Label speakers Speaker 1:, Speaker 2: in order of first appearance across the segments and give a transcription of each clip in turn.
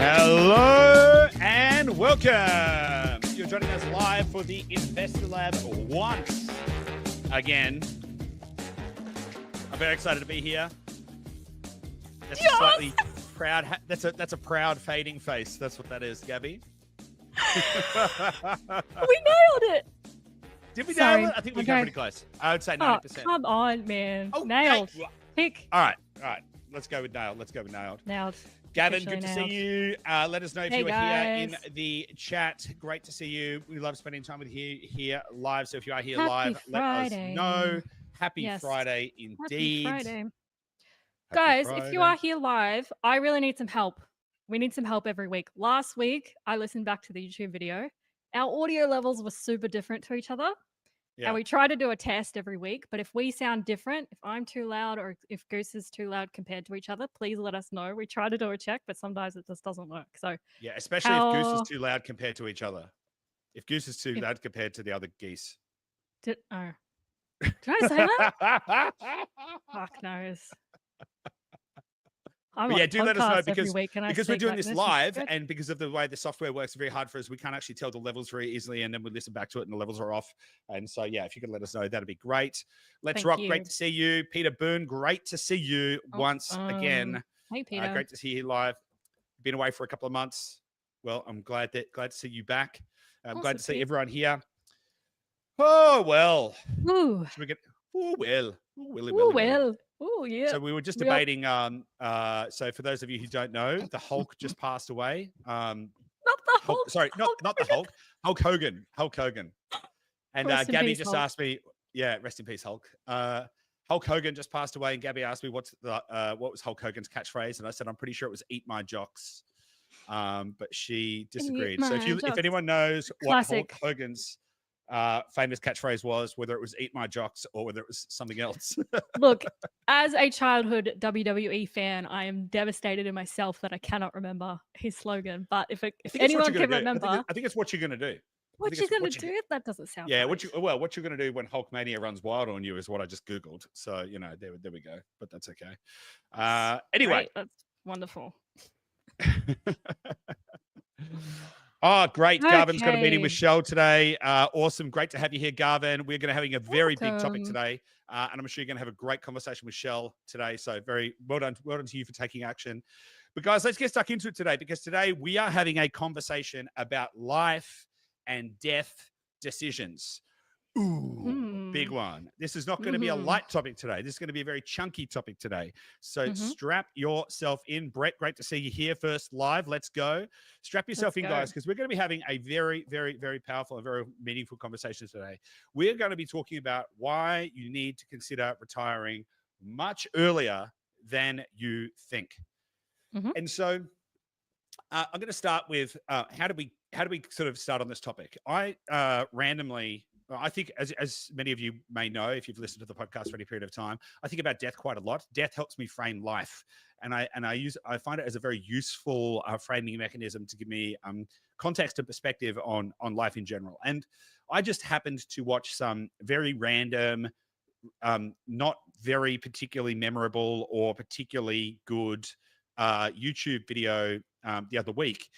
Speaker 1: Hello and welcome. You're joining us live for the Investor Lab once again. I'm very excited to be here. That's a slightly proud. That's a proud fading face. That's what that is, Gabby.
Speaker 2: We nailed it.
Speaker 1: Did we nail it? I think we got pretty close. I would say 90%.
Speaker 2: Come on, man. Nailed. Pick.
Speaker 1: All right. Let's go with nailed.
Speaker 2: Nailed.
Speaker 1: Gavin, good to see you. Let us know if you are here in
Speaker 2: guys.
Speaker 1: the chat. Great to see you. We love spending time with you here live. So if you are here
Speaker 2: Happy
Speaker 1: live,
Speaker 2: Friday.
Speaker 1: let us know. Happy
Speaker 2: Yes.
Speaker 1: Friday indeed.
Speaker 2: Happy Friday.
Speaker 1: Happy
Speaker 2: Guys,
Speaker 1: Friday.
Speaker 2: if you are here live, I really need some help. We need some help every week. Last week, I listened back to the YouTube video. Our audio levels were super different to each other.
Speaker 1: Yeah.
Speaker 2: And we try to do a test every week. But if we sound different, if I'm too loud or if Goose is too loud compared to each other, please let us know. We try to do a check, but sometimes it just doesn't work. So
Speaker 1: Yeah, especially if Goose is too loud compared to each other. If Goose is too loud compared to the other geese.
Speaker 2: Did I say that? Fuck knows.
Speaker 1: But yeah, do let us know because we're doing
Speaker 2: like
Speaker 1: this live and because of the way the software works, it's very hard for us. We can't actually tell the levels very easily, and then we listen back to it and the levels are off. And so, yeah, if you could let us know, that'd be great. Let's
Speaker 2: Thank
Speaker 1: rock.
Speaker 2: you.
Speaker 1: Great to see you. Peter Boone, great to see you once again.
Speaker 2: Hey, Peter.
Speaker 1: Great to see you live. Been away for a couple of months. Well, I'm glad to see you back. I'm glad to see everyone here. Oh, well.
Speaker 2: Ooh.
Speaker 1: Should we get... Oh, well.
Speaker 2: Oh, yeah.
Speaker 1: So we were just debating. So for those of you who don't know, the Hulk just passed away.
Speaker 2: Not the Hulk.
Speaker 1: Sorry, not the Hulk. Hulk Hogan. And Gabby just asked me, yeah, rest in peace, Hulk. Hulk Hogan just passed away, and Gabby asked me what was Hulk Hogan's catchphase, and I said I'm pretty sure it was "Eat my jocks," but she disagreed. So if anyone knows what Hulk Hogan's famous catchphrase was, whether it was "Eat my jocks" or whether it was something else.
Speaker 2: Look, as a childhood WWE fan, I am devastated in myself that I cannot remember his slogan. But if anyone can remember,
Speaker 1: I think it's what you're going to do.
Speaker 2: What you're going to do? That doesn't sound right.
Speaker 1: What you're going to do when Hulkmania runs wild on you is what I just Googled. So, there we go. But that's okay. Anyway.
Speaker 2: Great. That's wonderful.
Speaker 1: Oh, great. Okay. Garvin's got a meeting with Shell today. Awesome. Great to have you here, Garvin. We're going to having a very big topic today. And I'm sure you're going to have a great conversation with Shell today. So very well done to you for taking action. But guys, let's get stuck into it today because today we are having a conversation about life and death decisions. Ooh, big one. This is not going to be a light topic today. This is going to be a very chunky topic today. So strap yourself in. Brett, great to see you here first live. Let's go. Strap yourself in, guys, because we're going to be having a very, very, very powerful and very meaningful conversation today. We're going to be talking about why you need to consider retiring much earlier than you think. And so I'm going to start with how do we sort of start on this topic? I randomly... I think, as many of you may know, if you've listened to the podcast for any period of time, I think about death quite a lot. Death helps me frame life, and I find it as a very useful framing mechanism to give me context and perspective on life in general. And I just happened to watch some very random, not very particularly memorable or particularly good YouTube video the other week.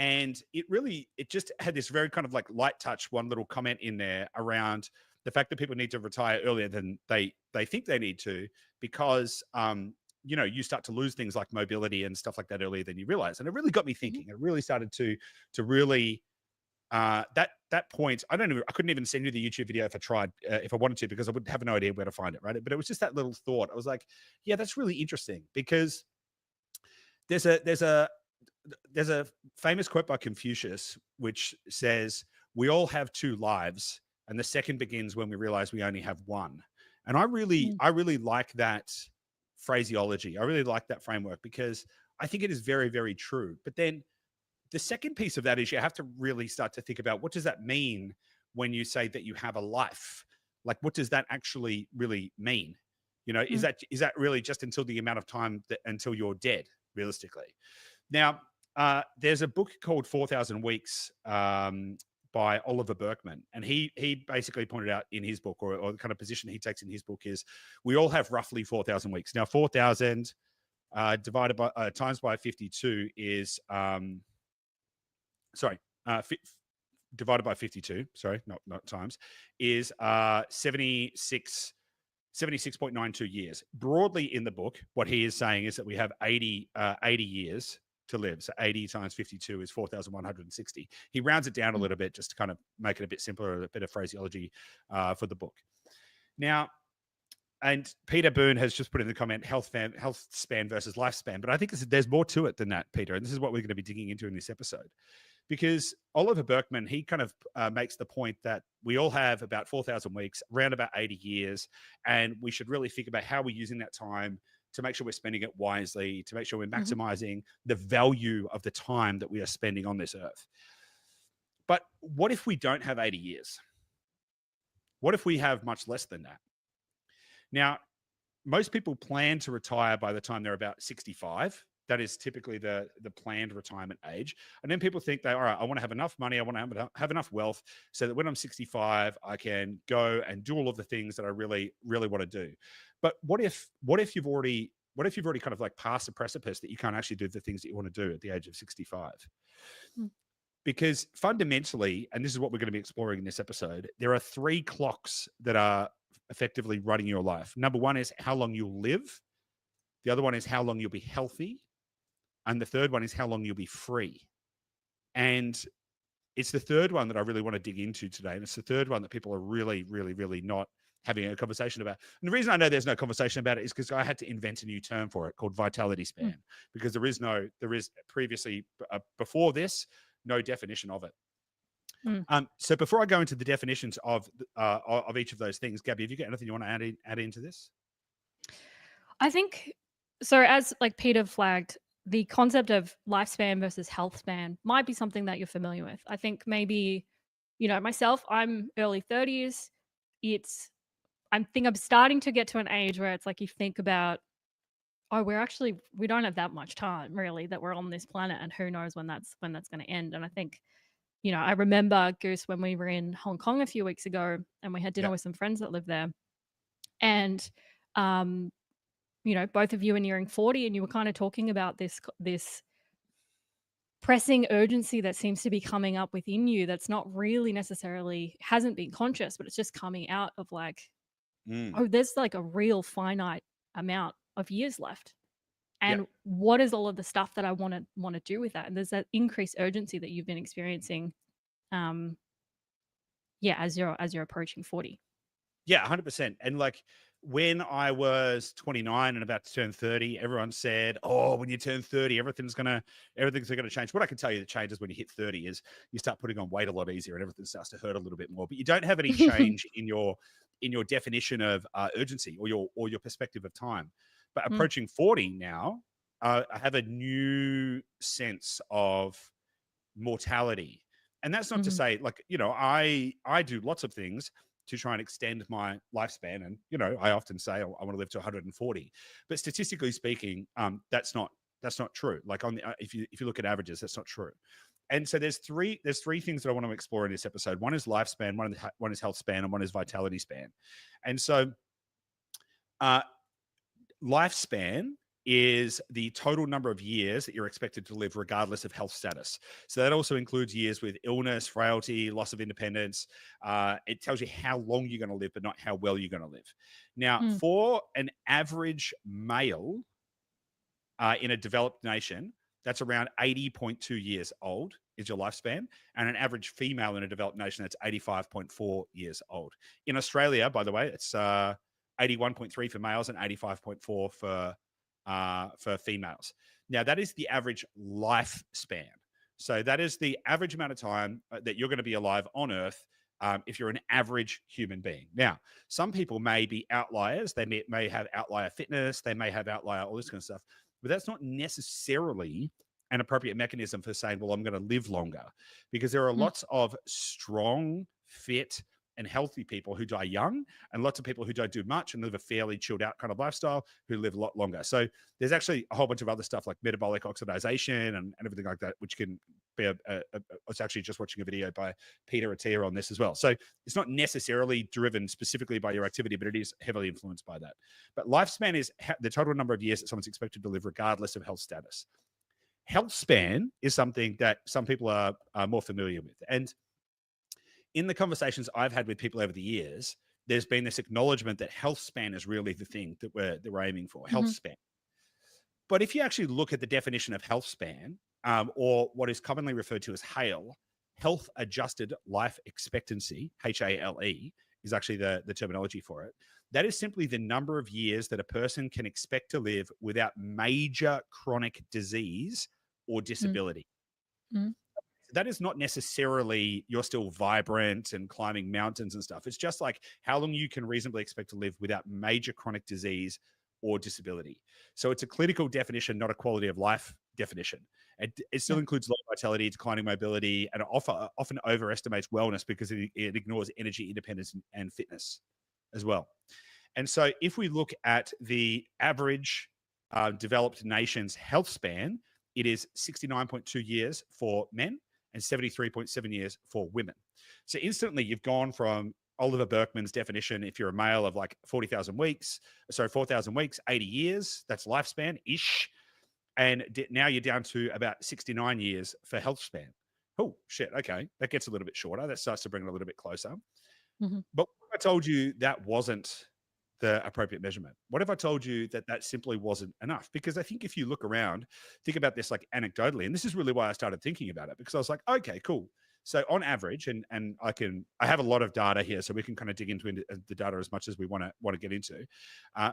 Speaker 1: And it just had this very kind of like light touch, one little comment in there around the fact that people need to retire earlier than they think they need to because, you start to lose things like mobility and stuff like that earlier than you realize. And it really got me thinking. It really started to really, that point, I couldn't even send you the YouTube video if I tried, if I wanted to, because I would have no idea where to find it, right? But it was just that little thought. I was like, yeah, that's really interesting because there's a famous quote by Confucius, which says, we all have two lives, and the second begins when we realize we only have one. And I really like that phraseology. I really like that framework because I think it is very, very true. But then the second piece of that is you have to really start to think about what does that mean when you say that you have a life? Like, what does that actually really mean? Is that really just until the amount of time until you're dead, realistically? Now, there's a book called 4,000 Weeks by Oliver Burkeman. And he basically pointed out in his book, or the kind of position he takes in his book is we all have roughly 4,000 weeks. Now, 4,000 divided by times by 52 is sorry, divided by 52. Sorry, not times is 76.92 years. Broadly in the book, what he is saying is that we have 80 years to live. So 80 times 52 is 4,160. He rounds it down a little bit just to kind of make it a bit simpler, a bit of phraseology for the book. Now, and Peter Boone has just put in the comment, health span versus lifespan. But I think there's more to it than that, Peter. And this is what we're going to be digging into in this episode. Because Oliver Burkeman, he kind of makes the point that we all have about 4,000 weeks, around about 80 years, and we should really think about how we're using that time to make sure we're spending it wisely, to make sure we're maximizing the value of the time that we are spending on this earth. But what if we don't have 80 years? What if we have much less than that? Now, most people plan to retire by the time they're about 65. That is typically the planned retirement age. And then people think all right, I want to have enough money, I want to have enough wealth so that when I'm 65, I can go and do all of the things that I really, really want to do. But what if you've already kind of like passed the precipice that you can't actually do the things that you want to do at the age of 65? Because fundamentally, and this is what we're going to be exploring in this episode, there are 3 clocks that are effectively running your life. Number one is how long you'll live. The other one is how long you'll be healthy. And the third one is how long you'll be free. And it's the third one that I really want to dig into today. And it's the third one that people are really, really, really not having a conversation about. And the reason I know there's no conversation about it is because I had to invent a new term for it called vitality span, because there is previously, before this, no definition of it. So before I go into the definitions of each of those things, Gabby, have you got anything you want to add into this?
Speaker 2: I think so. As like Peter flagged, the concept of lifespan versus health span might be something that you're familiar with. I think maybe, myself, I'm early 30s. I think I'm starting to get to an age where it's like you think about, oh, we don't have that much time really that we're on this planet, and who knows when that's going to end. And I think, I remember, Goose, when we were in Hong Kong a few weeks ago and we had dinner with some friends that live there, and both of you are nearing 40, and you were kind of talking about this pressing urgency that seems to be coming up within you that's not really necessarily hasn't been conscious, but it's just coming out of like, oh, there's like a real finite amount of years left. And what is all of the stuff that I want to do with that? And there's that increased urgency that you've been experiencing as you're approaching 40.
Speaker 1: Yeah, 100%. And like when I was 29 and about to turn 30, everyone said, oh, when you turn 30, everything's going to change. What I can tell you that changes when you hit 30 is you start putting on weight a lot easier and everything starts to hurt a little bit more. But you don't have any change in your definition of urgency or your perspective of time. But approaching 40 now, I have a new sense of mortality. And that's not to say, like, I do lots of things to try and extend my lifespan. And, I often say I want to live to 140. But statistically speaking, that's not true. Like if you look at averages, that's not true. And so there's three things that I want to explore in this episode. One is lifespan, one is health span, and one is vitality span. And so lifespan is the total number of years that you're expected to live regardless of health status. So that also includes years with illness, frailty, loss of independence. It tells you how long you're going to live, but not how well you're going to live. Now, for an average male in a developed nation, that's around 80.2 years old is your lifespan. And an average female in a developed nation, that's 85.4 years old. In Australia, by the way, it's 81.3 for males and 85.4 for females. Now, that is the average lifespan. So that is the average amount of time that you're going to be alive on Earth if you're an average human being. Now, some people may be outliers. They may have outlier fitness. They may have outlier all this kind of stuff. But that's not necessarily an appropriate mechanism for saying, well, I'm going to live longer. Because there are lots of strong, fit, and healthy people who die young, and lots of people who don't do much and live a fairly chilled out kind of lifestyle who live a lot longer. So there's actually a whole bunch of other stuff like metabolic oxidization and everything like that, which can be I was actually just watching a video by Peter Attia on this as well. So it's not necessarily driven specifically by your activity, but it is heavily influenced by that. But lifespan is the total number of years that someone's expected to live regardless of health status. Health span is something that some people are more familiar with. And in the conversations I've had with people over the years, there's been this acknowledgement that health span is really the thing that we're aiming for, health span. But if you actually look at the definition of health span, or what is commonly referred to as HALE, health adjusted life expectancy, HALE, is actually the terminology for it. That is simply the number of years that a person can expect to live without major chronic disease or disability. That is not necessarily you're still vibrant and climbing mountains and stuff. It's just like how long you can reasonably expect to live without major chronic disease or disability. So it's a clinical definition, not a quality of life definition. It still includes low vitality, declining mobility, and often overestimates wellness because it ignores energy independence and fitness as well. And so if we look at the average developed nation's health span, it is 69.2 years for men and 73.7 years for women. So instantly you've gone from Oliver Berkman's definition, if you're a male, of like 4,000 weeks, 80 years, that's lifespan-ish. And now you're down to about 69 years for health span. Oh, shit, okay. That gets a little bit shorter. That starts to bring it a little bit closer. But what if I told you that wasn't the appropriate measurement? What if I told you that that simply wasn't enough? Because I think if you look around, think about this like anecdotally, and this is really why I started thinking about it, because I was like, okay, cool. So on average, and I have a lot of data here, so we can kind of dig into the data as much as we want to get into.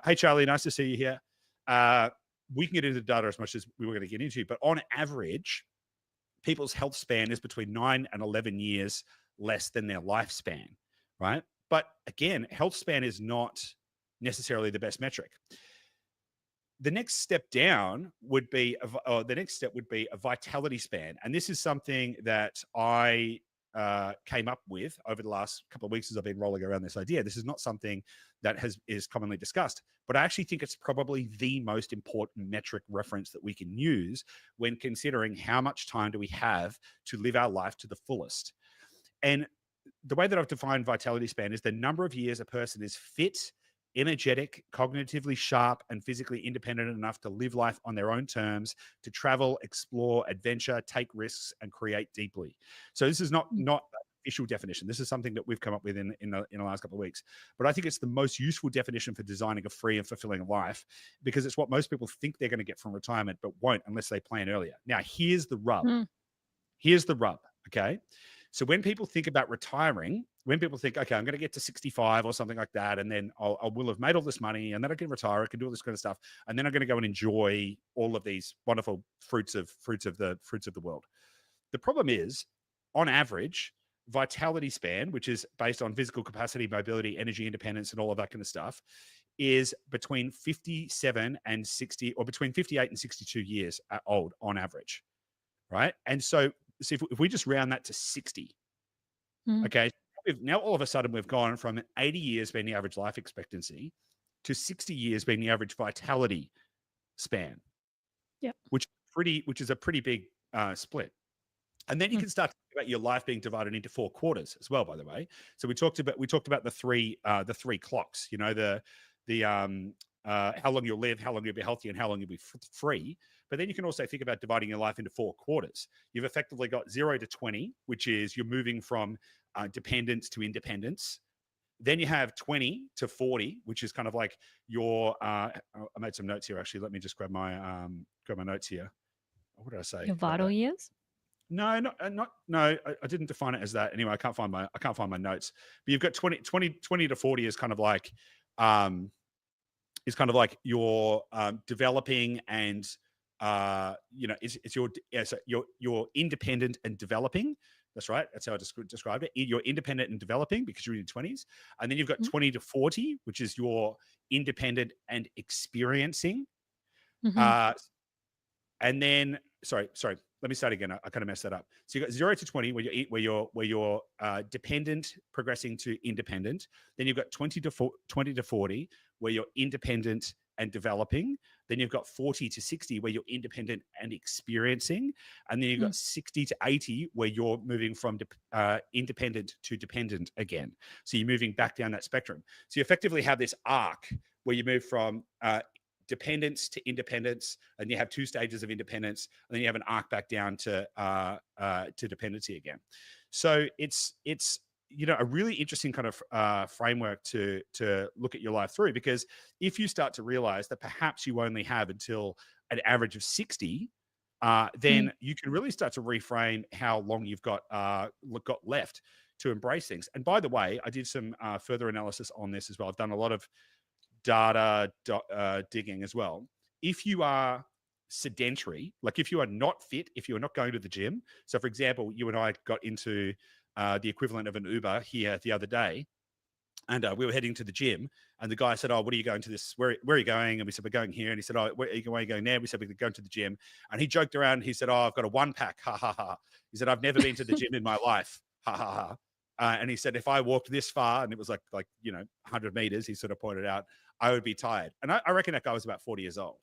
Speaker 1: Hey, Charlie, nice to see you here. We can get into the data as much as we were going to get into, but on average, people's health span is between 9 and 11 years less than their lifespan, right? But again, health span is not necessarily the best metric. The next step down would be a vitality span, and this is something that I came up with over the last couple of weeks as I've been rolling around this idea. This is not something that is commonly discussed, but I actually think it's probably the most important metric reference that we can use when considering how much time do we have to live our life to the fullest. And the way that I've defined vitality span is the number of years a person is fit, energetic, cognitively sharp, and physically independent enough to live life on their own terms, to travel, explore, adventure, take risks, and create deeply. So this is not an official definition. This is something that we've come up with in the last couple of weeks. But I think it's the most useful definition for designing a free and fulfilling life, because it's what most people think they're going to get from retirement, but won't unless they plan earlier. Now, here's the rub. Here's the rub, okay? So when people think about retiring, when people think, okay, I'm going to get to 65 or something like that, and then I will have made all this money, and then I can retire, I can do all this kind of stuff, and then I'm going to go and enjoy all of these wonderful fruits of the world. The problem is, on average, vitality span, which is based on physical capacity, mobility, energy independence, and all of that kind of stuff, is between 57 and 60, or between 58 and 62 years old on average, right? And so if we just round that to 60, okay, now all of a sudden we've gone from 80 years being the average life expectancy to 60 years being the average vitality span, which is a pretty big split. And then you can start to think about your life being divided into 4 quarters as well, by the way. So we talked about the three clocks, you know, the how long you'll live, how long you'll be healthy, and how long you'll be free. But then you can also think about dividing your life into 4 quarters. You've effectively got 0 to 20, which is you're moving from dependence to independence. Then you have 20 to 40, which is kind of like your. I made some notes here actually. Let me just grab my notes here. What did I say?
Speaker 2: Your vital years?
Speaker 1: No, no. I didn't define it as that. Anyway, I can't find my notes. But you've got 20 to 40 is kind of like you're developing and you're independent and developing. That's right. That's how I described it. You're independent and developing because you're in your 20s. And then you've got 20 to 40, which is your independent and experiencing. And then, sorry, let me start again. I kind of messed that up. So you got 0 to 20, where you're dependent progressing to independent. Then you've got 20 to 40, where you're independent and developing. Then you've got 40 to 60, where you're independent and experiencing. And then you've got 60 to 80, where you're moving from independent to dependent again. So you're moving back down that spectrum. So you effectively have this arc where you move from dependence to independence, and you have 2 stages of independence, and then you have an arc back down to dependency again. So it's a really interesting kind of framework to look at your life through, because if you start to realize that perhaps you only have until an average of 60, then you can really start to reframe how long you've got left to embrace things. And by the way, I did some further analysis on this as well. I've done a lot of data digging as well. If you are sedentary, like if you are not fit, if you are not going to the gym. So for example, you and I got into the equivalent of an Uber here the other day, and we were heading to the gym, and the guy said, "Oh, what are you going to this? Where are you going?" And we said, "We're going here." And he said, "Oh, where are you going there?" We said, "We're going to the gym." And he joked around. He said, "Oh, I've got a 1-pack. Ha ha ha." He said, "I've never been to the gym in my life. Ha ha ha." And he said, if I walked this far, and it was like 100 meters, he sort of pointed out, I would be tired. And I reckon that guy was about 40 years old.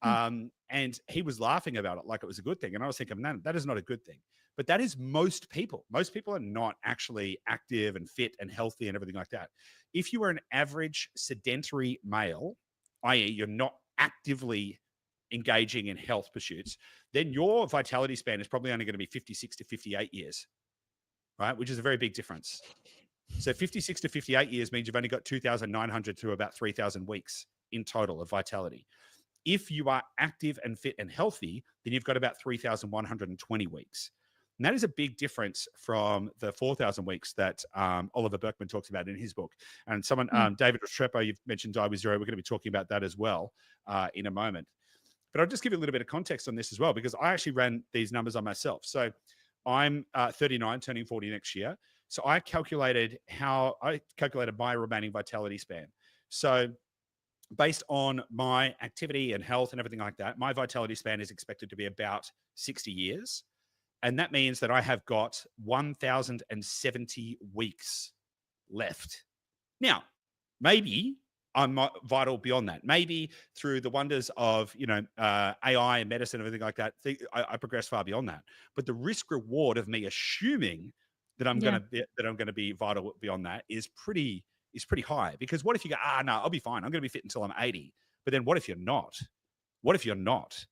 Speaker 1: And he was laughing about it like it was a good thing. And I was thinking, man, that is not a good thing. But that is most people. Most people are not actually active and fit and healthy and everything like that. If you are an average sedentary male, i.e., you're not actively engaging in health pursuits, then your vitality span is probably only going to be 56 to 58 years, right? Which is a very big difference. So 56 to 58 years means you've only got 2,900 to about 3,000 weeks in total of vitality. If you are active and fit and healthy, then you've got about 3,120 weeks. And that is a big difference from the 4,000 weeks that Oliver Burkeman talks about in his book. And David Restrepo, you've mentioned Die with Zero. We're going to be talking about that as well in a moment. But I'll just give you a little bit of context on this as well, because I actually ran these numbers on myself. So I'm 39, turning 40 next year. So I calculated my remaining vitality span. So based on my activity and health and everything like that, my vitality span is expected to be about 60 years. And that means that I have got 1,070 weeks left. Now, maybe I'm vital beyond that. Maybe through the wonders of AI and medicine and everything like that, I progress far beyond that. But the risk reward of me assuming that I'm going to be vital beyond that is pretty high. Because what if you go, no, I'll be fine. I'm going to be fit until I'm 80. But then what if you're not? What if you're not?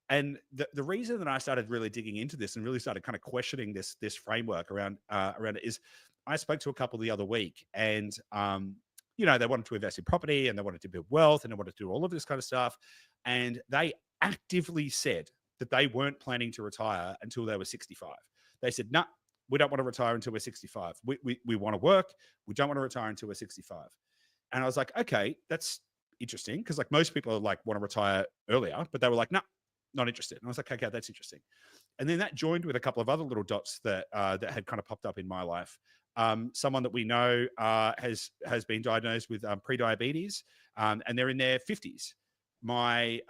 Speaker 1: And the reason that I started really digging into this and really started kind of questioning this framework around it is I spoke to a couple the other week, and they wanted to invest in property, and they wanted to build wealth, and they wanted to do all of this kind of stuff. And they actively said that they weren't planning to retire until they were 65. They said, no, we don't want to retire until we're 65. We want to work. We don't want to retire until we're 65. And I was like, okay, that's interesting. Because like most people are like want to retire earlier, but they were like, no, not interested. And I was like, okay, that's interesting. And then that joined with a couple of other little dots that had kind of popped up in my life. Someone that we know has been diagnosed with pre-diabetes, and they're in their 50s. My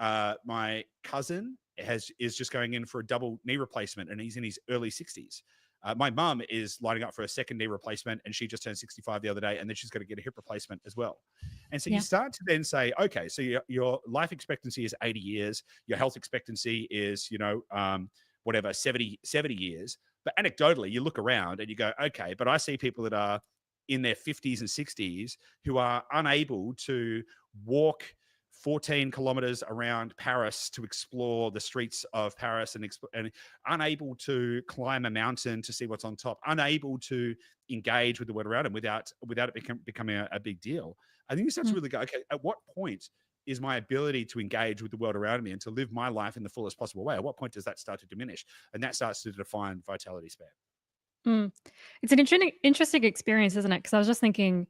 Speaker 1: cousin is just going in for a double knee replacement, and he's in his early 60s. My mum is lining up for a second knee replacement, and she just turned 65 the other day, and then she's got to get a hip replacement as well. And so you start to then say, okay, so your life expectancy is 80 years, your health expectancy is, 70 years. But anecdotally, you look around and you go, okay, but I see people that are in their 50s and 60s who are unable to walk 14 kilometers around Paris to explore the streets of Paris and unable to climb a mountain to see what's on top, unable to engage with the world around them without it becoming a big deal. I think you start to really go, okay, at what point is my ability to engage with the world around me and to live my life in the fullest possible way? At what point does that start to diminish? And that starts to define vitality span.
Speaker 2: It's an interesting experience, isn't it? Because I was just thinking,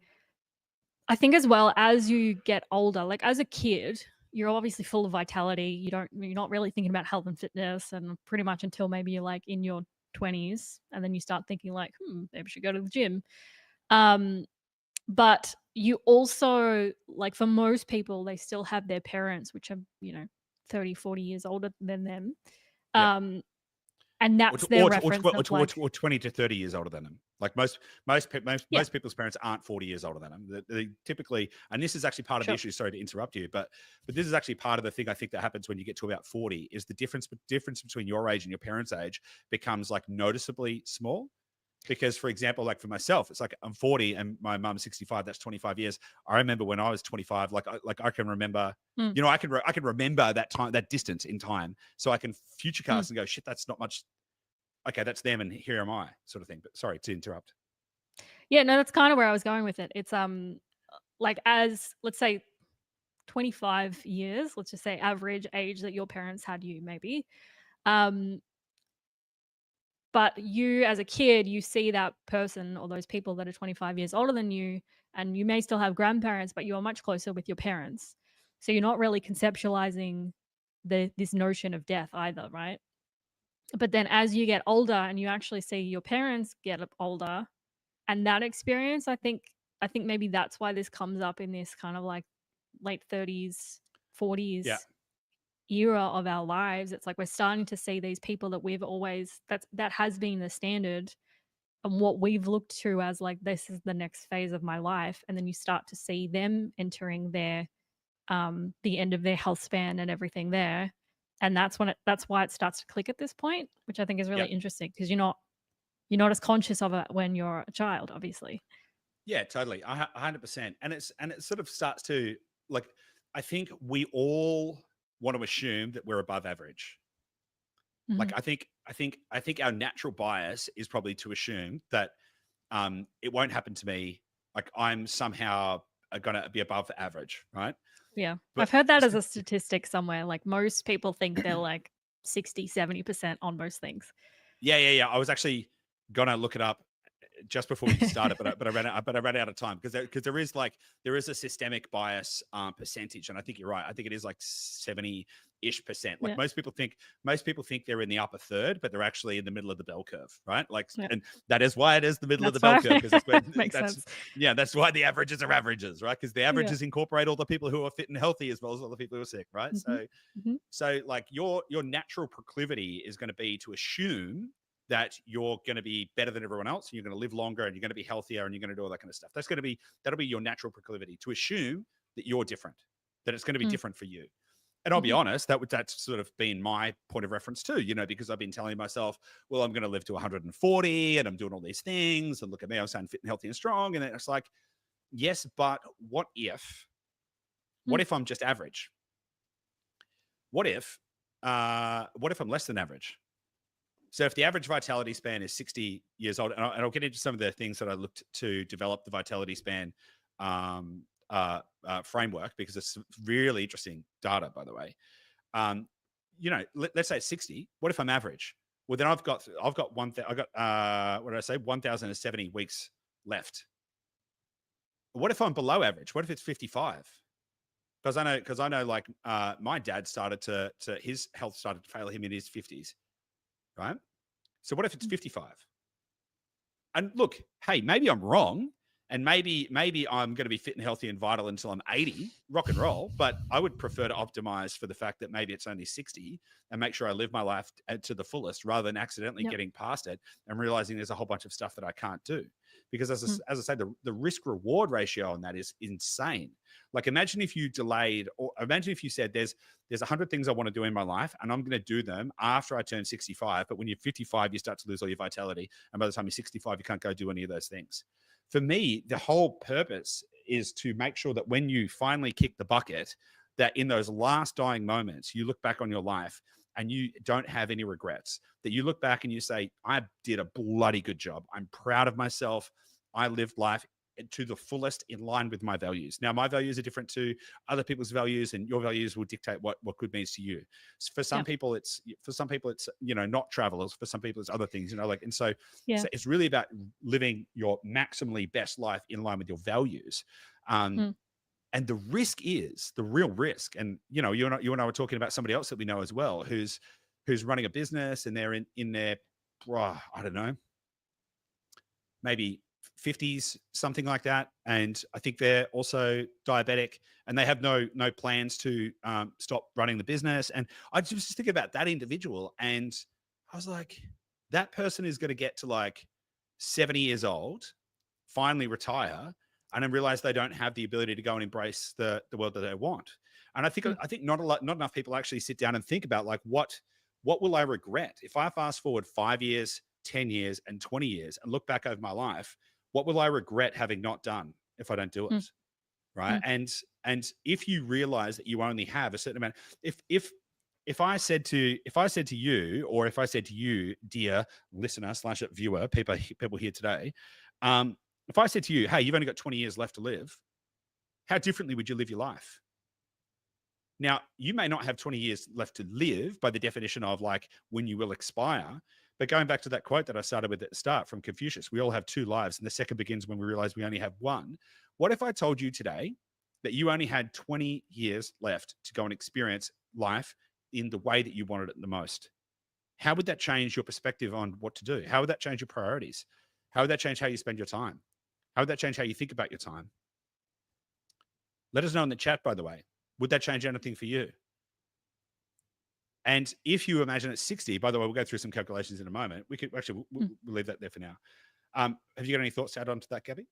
Speaker 2: I think as well as you get older, like as a kid, you're obviously full of vitality. You're not really thinking about health and fitness, and pretty much until maybe you're like in your 20s, and then you start thinking like, maybe I should go to the gym. But you also, like for most people, they still have their parents, which are, 30, 40 years older than them.
Speaker 1: Yeah.
Speaker 2: Um, and that's their reference of like,
Speaker 1: 20 to 30 years older than them. Like most
Speaker 2: yeah,
Speaker 1: people's parents aren't 40 years older than them. They typically, and this is actually part of the
Speaker 2: sure.
Speaker 1: issue. Sorry to interrupt you, but this is actually part of the thing I think that happens when you get to about 40 is the difference between your age and your parents' age becomes like noticeably small. Because, for example, like for myself, it's like I'm 40 and my mum's 65. That's 25 years. I remember when I was 25. I can remember,
Speaker 2: Mm,
Speaker 1: I can remember that time, that distance in time, so I can future
Speaker 2: mm.
Speaker 1: cast and go, shit, that's not much. Okay, that's them, and here am I, sort of thing. But sorry to interrupt.
Speaker 2: Yeah, no, that's kind of where I was going with it. It's like as let's say 25 years, let's just say average age that your parents had you maybe. Um, but you as a kid, you see that person or those people that are 25 years older than you, and you may still have grandparents, but you're much closer with your parents. So you're not really conceptualizing this notion of death either, right? But then as you get older and you actually see your parents get older and that experience, I think maybe that's why this comes up in this kind of like late 30s,
Speaker 1: Yeah,
Speaker 2: 40s era of our lives. It's like we're starting to see these people that we've always that has been the standard and what we've looked to as like this is the next phase of my life, and then you start to see them entering their the end of their health span and everything there. And that's why it starts to click at this point, which I think is
Speaker 1: yeah,
Speaker 2: really interesting because you're not as conscious of it when you're a child, obviously.
Speaker 1: yeah, totally, 100%. And it sort of starts to like. I think we all want to assume that we're above average. Like
Speaker 2: Mhm.
Speaker 1: I think our natural bias is probably to assume that it won't happen to me. Like I'm somehow going to be above average, right?
Speaker 2: Yeah. I've
Speaker 1: But
Speaker 2: heard that as a statistic somewhere, like, most people think they're, like, 60, 70% on most things.
Speaker 1: yeah, yeah, yeah. I was actually gonna look it up just before we started, but I ran out of time because there is a systemic bias percentage, and I think you're right. I think it is like 70-ish%. Like
Speaker 2: Yeah,
Speaker 1: most people think they're in the upper third, but they're actually in the middle of the bell curve, right? Like,
Speaker 2: yeah.
Speaker 1: and that is why it is the middle of the
Speaker 2: That's
Speaker 1: bell
Speaker 2: why
Speaker 1: curve because that's where
Speaker 2: makes
Speaker 1: that's
Speaker 2: sense.
Speaker 1: yeah, that's why the averages are averages, right? Because the
Speaker 2: Yeah.
Speaker 1: averages incorporate all the people who are fit and healthy as well as all the people who are sick, right?
Speaker 2: Mhm. Mhm.
Speaker 1: So like your natural proclivity is going to be to assume that you're going to be better than everyone else and you're going to live longer and you're going to be healthier and you're going to do all that kind of stuff. That'll be your natural proclivity to assume that you're different, that it's going to be
Speaker 2: Mm.
Speaker 1: different for you. And I'll be
Speaker 2: Mhm.
Speaker 1: honest, that's sort of been my point of reference too, because I've been telling myself, well, I'm going to live to 140 and I'm doing all these things. And look at me, I'm saying fit and healthy and strong. And then it's like, yes, but
Speaker 2: Mm.
Speaker 1: what if I'm just average? What if, what if I'm less than average? So if the average vitality span is 60 years old, and I'll get into some of the things that I looked to develop the vitality span um, framework because it's really interesting data, by the way. Um, let's say it's 60. What if I'm average? Well, then I've got what did I say? 1,070 weeks left. What if I'm below average? What if it's 55? Because I know like my dad started to his health started to fail him in his 50s, right? So what if it's
Speaker 2: Mm.
Speaker 1: 55? And look, hey, maybe I'm wrong, and maybe I'm going to be fit and healthy and vital until I'm 80, rock and roll. But I would prefer to optimize for the fact that maybe it's only 60 and make sure I live my life to the fullest, rather than accidentally
Speaker 2: Yep.
Speaker 1: getting past it and realizing there's a whole bunch of stuff that I can't do. Because
Speaker 2: Mm.
Speaker 1: as I say, the risk reward ratio on that is insane. Like imagine if you delayed, or imagine if you said there's 100 things I want to do in my life, and I'm going to do them after I turn 65. But when you're 55, you start to lose all your vitality, and by the time you're 65, you can't go do any of those things. For me, the whole purpose is to make sure that when you finally kick the bucket, that in those last dying moments, you look back on your life and you don't have any regrets. That you look back and you say, I did a bloody good job. I'm proud of myself. I lived life to the fullest in line with my values. Now, my values are different to other people's values, and your values will dictate what good means to you. So for some
Speaker 2: Yeah.
Speaker 1: people, it's not travelers. For some people, it's other things. And so
Speaker 2: Yeah.
Speaker 1: it's really about living your maximally best life in line with your values. Um,
Speaker 2: Mm.
Speaker 1: and the real risk. And you and I were talking about somebody else that we know as well, who's running a business, and they're in their, I don't know, maybe 50s, something like that. And I think they're also diabetic, and they have no plans to stop running the business. And I just think about that individual, and I was like, that person is going to get to like 70 years old, finally retire, and then realize they don't have the ability to go and embrace the world that they want. And
Speaker 2: Mm.
Speaker 1: I think not enough people actually sit down and think about like what will I regret if I fast forward 5 years, 10 years, and 20 years and look back over my life. What will I regret having not done if I don't do
Speaker 2: Mm.
Speaker 1: it? Right.
Speaker 2: Mm.
Speaker 1: And if you realize that you only have a certain amount, if I said to you, or if I said to you, dear listener slash viewer, people here today, if I said to you, hey, you've only got 20 years left to live, how differently would you live your life? Now, you may not have 20 years left to live by the definition of like when you will expire. But going back to that quote that I started with at the start from Confucius, we all have two lives, and the second begins when we realize we only have one. What if I told you today that you only had 20 years left to go and experience life in the way that you wanted it the most? How would that change your perspective on what to do? How would that change your priorities? How would that change how you spend your time? How would that change how you think about your time? Let us know in the chat, by the way. Would that change anything for you? And if you imagine it's 60, by the way, we'll go through some calculations in a moment. We could actually, we'll leave that there for now. Have you got any thoughts to add on to that, Gabby?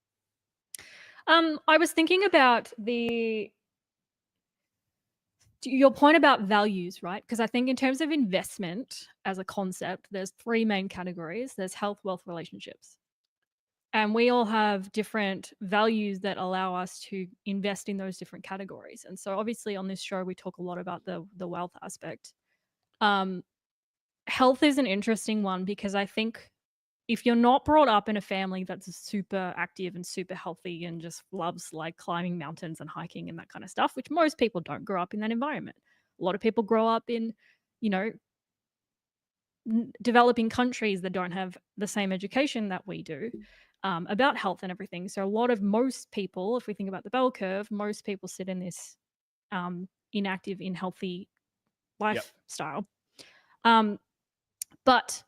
Speaker 2: I was thinking about your point about values, right? Because I think in terms of investment as a concept, there's three main categories. There's health, wealth, relationships. And we all have different values that allow us to invest in those different categories. And so obviously on this show, we talk a lot about the wealth aspect. Health is an interesting one because I think if you're not brought up in a family that's super active and super healthy and just loves like climbing mountains and hiking and that kind of stuff, which most people don't grow up in that environment. A lot of people grow up in, you know, developing countries that don't have the same education that we do about health and everything. So most people, if we think about the bell curve, most people sit in this inactive, unhealthy lifestyle. But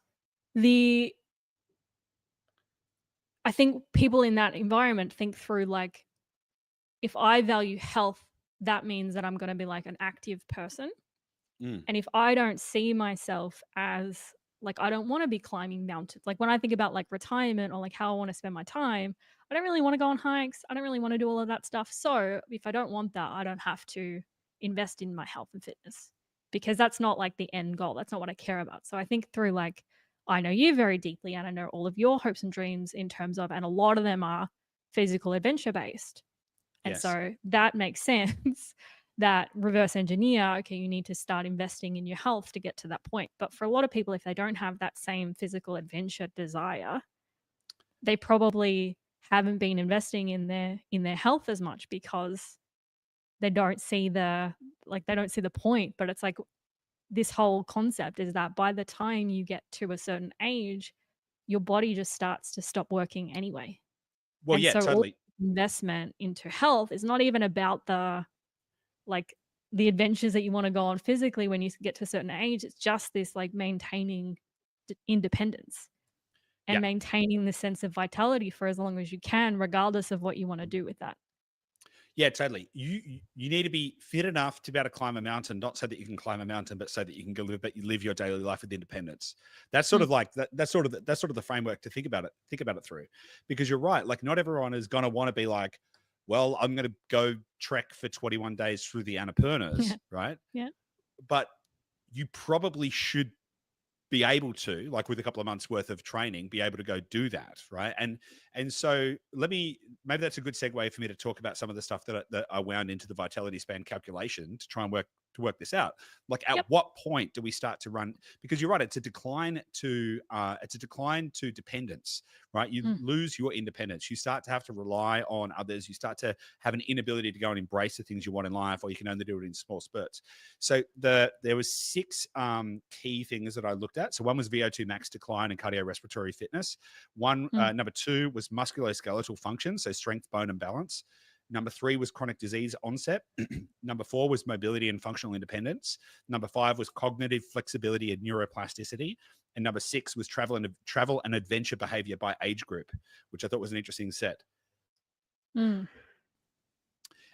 Speaker 2: I think people in that environment think through like, if I value health, that means that I'm going to be like an active person. And if I don't see myself as like, I don't want to be climbing mountains. Like when I think about like retirement or like how I want to spend my time, I don't really want to go on hikes. I don't really want to do all of that stuff. So if I don't want that, I don't have to invest in my health and fitness because that's not like the end goal. That's not what I care about. So I think through like, I know you very deeply and I know all of your hopes and dreams in terms of, and a lot of them are physical adventure based. And
Speaker 1: Yes.
Speaker 2: so that makes sense that reverse engineer, okay, you need to start investing in your health to get to that point. But for a lot of people, if they don't have that same physical adventure desire, they probably haven't been investing in their health as much because they don't see the point. But it's like this whole concept is that by the time you get to a certain age, your body just starts to stop working anyway.
Speaker 1: Well,
Speaker 2: And
Speaker 1: yeah,
Speaker 2: so all
Speaker 1: totally.
Speaker 2: investment into health is not even about the adventures that you want to go on physically when you get to a certain age. It's just this like maintaining independence and
Speaker 1: Yeah.
Speaker 2: maintaining the sense of vitality for as long as you can, regardless of what you want to do with that.
Speaker 1: Yeah, totally. You need to be fit enough to be able to climb a mountain, not so that you can climb a mountain, but so that you can go live your daily life with independence. That's sort of like that's sort of the framework to think about it through. Because you're right, like not everyone is gonna want to be like, well, I'm gonna go trek for 21 days through the Annapurnas, right?
Speaker 2: Yeah.
Speaker 1: But you probably should be able to, like with a couple of months worth of training, be able to go do that, right? And so maybe that's a good segue for me to talk about some of the stuff that I wound into the vitality span calculation to try and work this out. Like at what point do we start to run? Because you're right, it's a decline to dependence, right? You lose your independence. You start to have to rely on others. You start to have an inability to go and embrace the things you want in life, or you can only do it in small spurts. So there was 6 key things that I looked at. So one was VO2 max decline and cardiorespiratory fitness. Number 2 was musculoskeletal function, so strength, bone, and balance. Number 3 was chronic disease onset. Number 4 was mobility and functional independence. Number 5 was cognitive flexibility and neuroplasticity. And number 6 was travel and adventure behavior by age group, which I thought was an interesting set.
Speaker 2: Mm.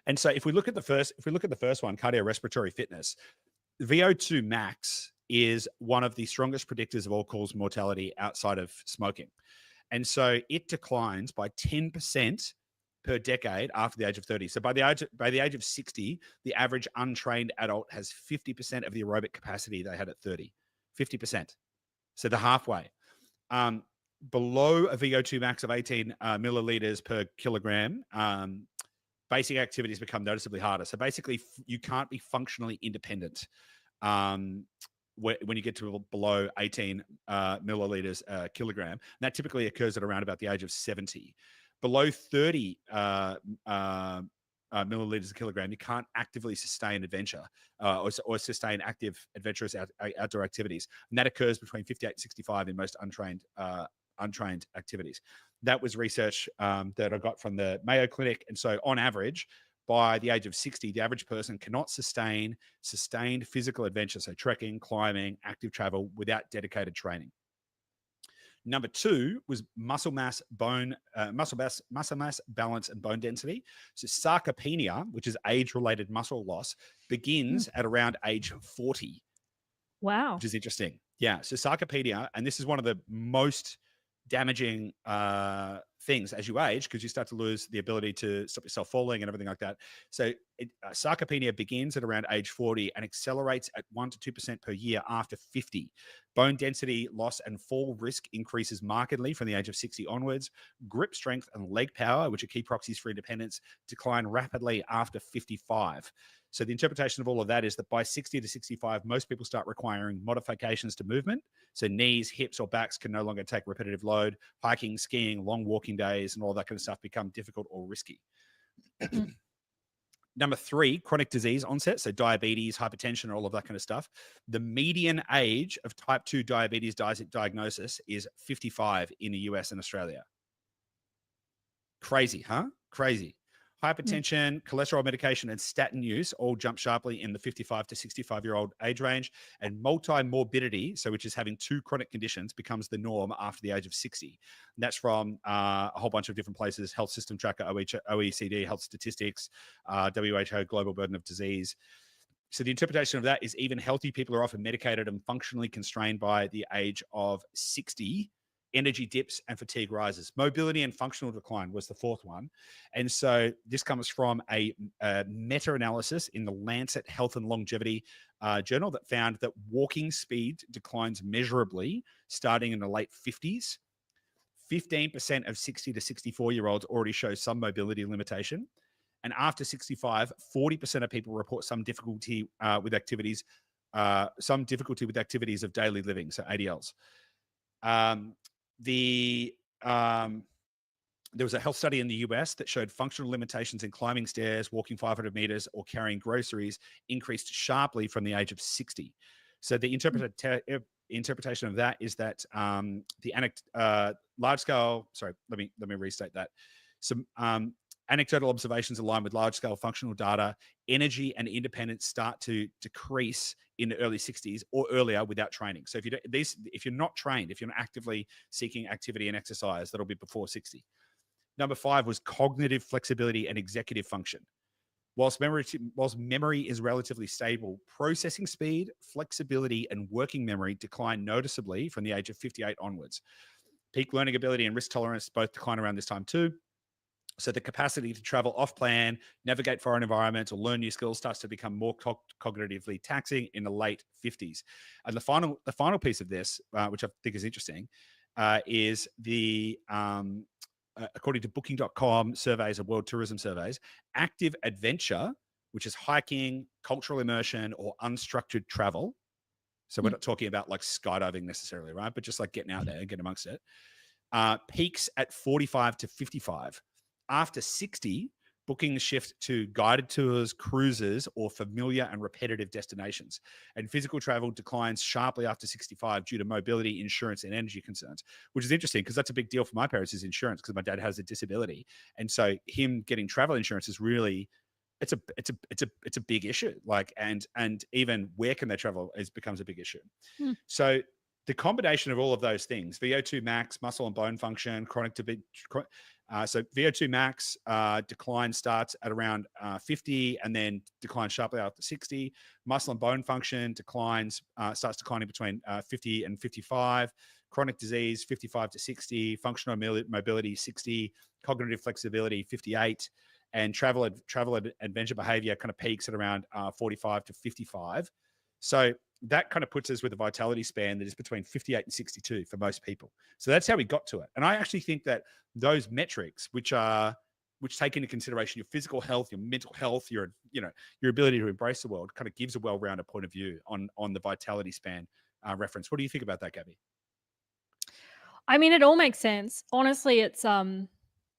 Speaker 1: And so if we look at the first one, cardiorespiratory fitness, VO2 max is one of the strongest predictors of all-cause mortality outside of smoking. And so it declines by 10% per decade after the age of 30. So by the age of 60, the average untrained adult has 50% of the aerobic capacity they had at 30. 50%. So the halfway. Below a VO2 max of 18 milliliters per kilogram, basic activities become noticeably harder. So basically, you can't be functionally independent when you get to below 18 milliliters kilogram. And that typically occurs at around about the age of 70. Below 30 milliliters a kilogram, you can't actively sustain adventure or sustain active adventurous outdoor activities. And that occurs between 58 and 65 in most untrained activities. That was research that I got from the Mayo Clinic. And so on average, by the age of 60, the average person cannot sustain sustained physical adventure, so trekking, climbing, active travel, without dedicated training. Number 2 was muscle mass, balance, and bone density. So sarcopenia, which is age-related muscle loss, begins at around age 40.
Speaker 2: Wow.
Speaker 1: Which is interesting. Yeah. So sarcopenia, and this is one of the most damaging things as you age, because you start to lose the ability to stop yourself falling and everything like that. So sarcopenia begins at around age 40 and accelerates at 1 to 2% per year after 50. Bone density loss and fall risk increases markedly from the age of 60 onwards. Grip strength and leg power, which are key proxies for independence, decline rapidly after 55. So the interpretation of all of that is that by 60 to 65, most people start requiring modifications to movement. So knees, hips, or backs can no longer take repetitive load. Hiking, skiing, long walking days, and all that kind of stuff become difficult or risky. Number 3, chronic disease onset. So diabetes, hypertension, all of that kind of stuff. The median age of type 2 diabetes diagnosis is 55 in the US and Australia. Crazy, huh? Crazy. Hypertension, cholesterol medication, and statin use all jump sharply in the 55 to 65-year-old age range. And multi-morbidity, so which is having 2 chronic conditions, becomes the norm after the age of 60. And that's from a whole bunch of different places: Health System Tracker, OECD, Health Statistics, WHO, Global Burden of Disease. So the interpretation of that is even healthy people are often medicated and functionally constrained by the age of 60. Energy dips and fatigue rises. Mobility and functional decline was the 4th one. And so this comes from a meta-analysis in the Lancet Health and Longevity journal that found that walking speed declines measurably starting in the late 50s. 15% of 60 to 64-year-olds already show some mobility limitation. And after 65, 40% of people report some difficulty with activities of daily living, so ADLs. There was a health study in the US that showed functional limitations in climbing stairs, walking 500 meters, or carrying groceries increased sharply from the age of 60. So the interpretation of that is that large scale. Sorry, let me restate that. Some anecdotal observations align with large scale functional data. Energy and independence start to decrease in the early 60s or earlier without training. So if you're not trained, if you're not actively seeking activity and exercise, that'll be before 60. Number 5 was cognitive flexibility and executive function. Whilst memory is relatively stable, processing speed, flexibility, and working memory decline noticeably from the age of 58 onwards. Peak learning ability and risk tolerance both decline around this time too. So the capacity to travel off plan, navigate foreign environments, or learn new skills starts to become more cognitively taxing in the late 50s. And the final piece of this, which I think is interesting, is the according to Booking.com surveys and World Tourism surveys, active adventure, which is hiking, cultural immersion, or unstructured travel. So we're not talking about like skydiving necessarily, right? But just like getting out there and getting amongst it. Peaks at 45 to 55. After 60, Bookings shift to guided tours, cruises, or familiar and repetitive destinations. And physical travel declines sharply after 65 due to mobility, insurance, and energy concerns, which is interesting because that's a big deal for my parents is insurance because my dad has a disability. And so him getting travel insurance is really it's a big issue. Like and even where can they travel is becomes a big issue.
Speaker 2: Hmm.
Speaker 1: So the combination of all of those things, VO2 max, muscle and bone function, so VO2 max decline starts at around 50 and then declines sharply after 60. Muscle and bone function starts declining between 50 and 55. Chronic disease, 55 to 60. Functional mobility, 60. Cognitive flexibility, 58. And travel adventure behavior kind of peaks at around 45 to 55. So that kind of puts us with a vitality span that is between 58 and 62 for most people. So that's how we got to it. And I actually think that those metrics, which take into consideration your physical health, your mental health, your ability to embrace the world, kind of gives a well-rounded point of view on the vitality span reference. What do you think about that, Gabby?
Speaker 2: I mean, it all makes sense. Honestly, it's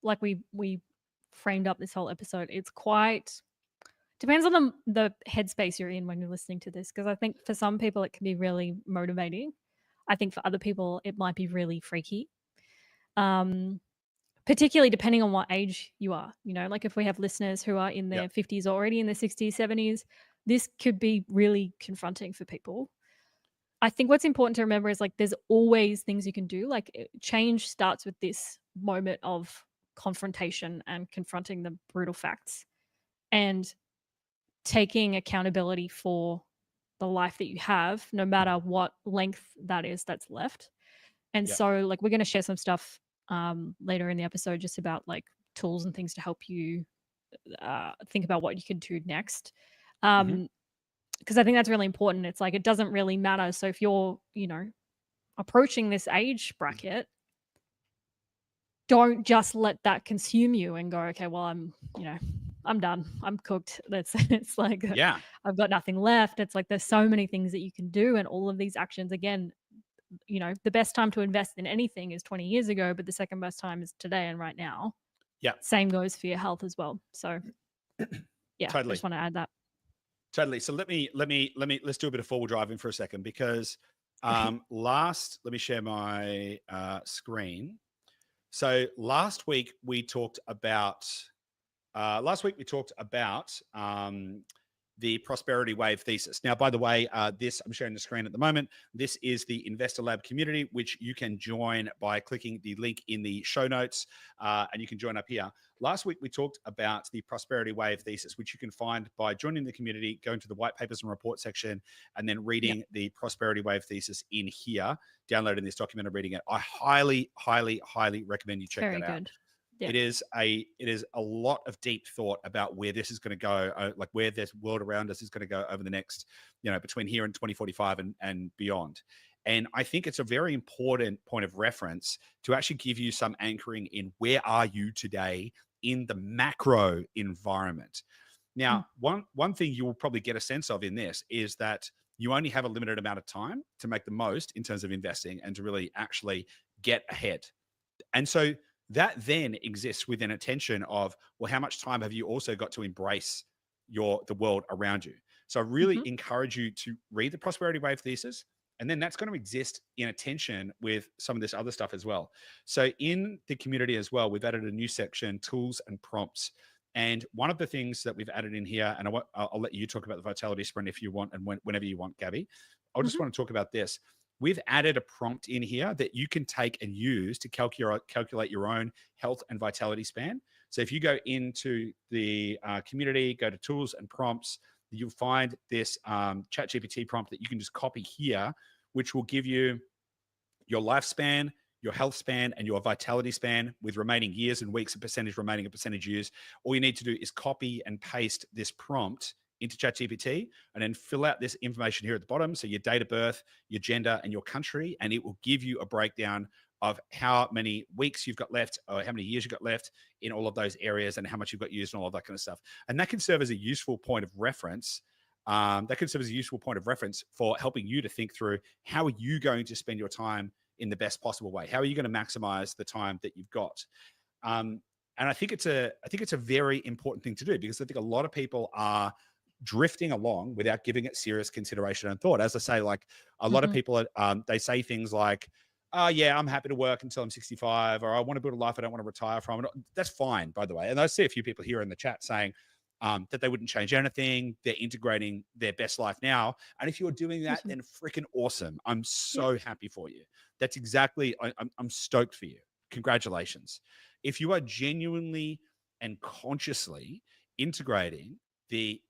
Speaker 2: like we framed up this whole episode. It's quite depends on the headspace you're in when you're listening to this, because I think for some people it can be really motivating. I think for other people it might be really freaky. Um, Particularly depending on what age you are. Like if we have listeners who are in
Speaker 1: Yeah.
Speaker 2: their 50s already, in their 60s, 70s, this could be really confronting for people. I think what's important to remember is like there's always things you can do. Like change starts with this moment of confrontation and confronting the brutal facts and taking accountability for the life that you have, no matter what length that is that's left. And
Speaker 1: Yeah.
Speaker 2: so like we're going to share some stuff later in the episode just about like tools and things to help you think about what you can do next.
Speaker 1: Mhm.
Speaker 2: Because I think that's really important. It's like it doesn't really matter. So if you're, approaching this age bracket, don't just let that consume you and go, okay, well, I'm done. I'm cooked. It's like
Speaker 1: Yeah.
Speaker 2: I've got nothing left. It's like there's so many things that you can do, and all of these actions. Again, the best time to invest in anything is 20 years ago, but the second best time is today and right now.
Speaker 1: Yeah.
Speaker 2: Same goes for your health as well. So yeah, I
Speaker 1: Totally.
Speaker 2: just want to add that.
Speaker 1: Totally. So let's do a bit of forward driving for a second because
Speaker 2: Great.
Speaker 1: let me share my screen. So last week we talked about the prosperity wave thesis. Now, by the way, I'm sharing the screen at the moment. This is the Investor Lab community, which you can join by clicking the link in the show notes, and you can join up here. Last week, we talked about the prosperity wave thesis, which you can find by joining the community, going to the white papers and report section, and then
Speaker 2: Yep.
Speaker 1: reading the prosperity wave thesis in here, downloading this document and reading it. I highly, highly, highly recommend you
Speaker 2: It's
Speaker 1: check
Speaker 2: very
Speaker 1: that out.
Speaker 2: good. Yeah.
Speaker 1: It is a lot of deep thought about where this is going to go, like where this world around us is going to go over the next, between here and 2045 and beyond. And I think it's a very important point of reference to actually give you some anchoring in where are you today in the macro environment.
Speaker 2: Mm.
Speaker 1: Now, one thing you will probably get a sense of in this is that you only have a limited amount of time to make the most in terms of investing and to really actually get ahead. And so that then exists within a tension of, well, how much time have you also got to embrace the world around you? So I really
Speaker 2: Mhm.
Speaker 1: encourage you to read the prosperity wave thesis, and then that's going to exist in a tension with some of this other stuff as well. So in the community as well, we've added a new section, tools and prompts. And one of the things that we've added in here, and I'll let you talk about the vitality sprint if you want, and whenever you want, Gabby. I just
Speaker 2: Mhm.
Speaker 1: want to talk about this. We've added a prompt in here that you can take and use to calculate your own health and vitality span. So if you go into the community, go to tools and prompts, you'll find this ChatGPT prompt that you can just copy here, which will give you your lifespan, your health span, and your vitality span with remaining years and weeks, a percentage remaining, a percentage years. All you need to do is copy and paste this prompt into ChatGPT and then fill out this information here at the bottom. So your date of birth, your gender, and your country, and it will give you a breakdown of how many weeks you've got left or how many years you've got left in all of those areas and how much you've got used and all of that kind of stuff. And that can serve as a useful point of reference. For helping you to think through how are you going to spend your time in the best possible way? How are you going to maximize the time that you've got? And I think it's a very important thing to do, because I think a lot of people are drifting along without giving it serious consideration and thought. As I say, like a lot of
Speaker 2: Mhm.
Speaker 1: people, they say things like, "Oh yeah, I'm happy to work until I'm 65," or "I want to build a life I don't want to retire from." And that's fine, by the way. And I see a few people here in the chat saying that they wouldn't change anything. They're integrating their best life now. And if you're doing that,
Speaker 2: Awesome.
Speaker 1: then freaking awesome. I'm
Speaker 2: Yeah.
Speaker 1: so happy for you. That's exactly. I'm stoked for you. Congratulations. If you are genuinely and consciously integrating the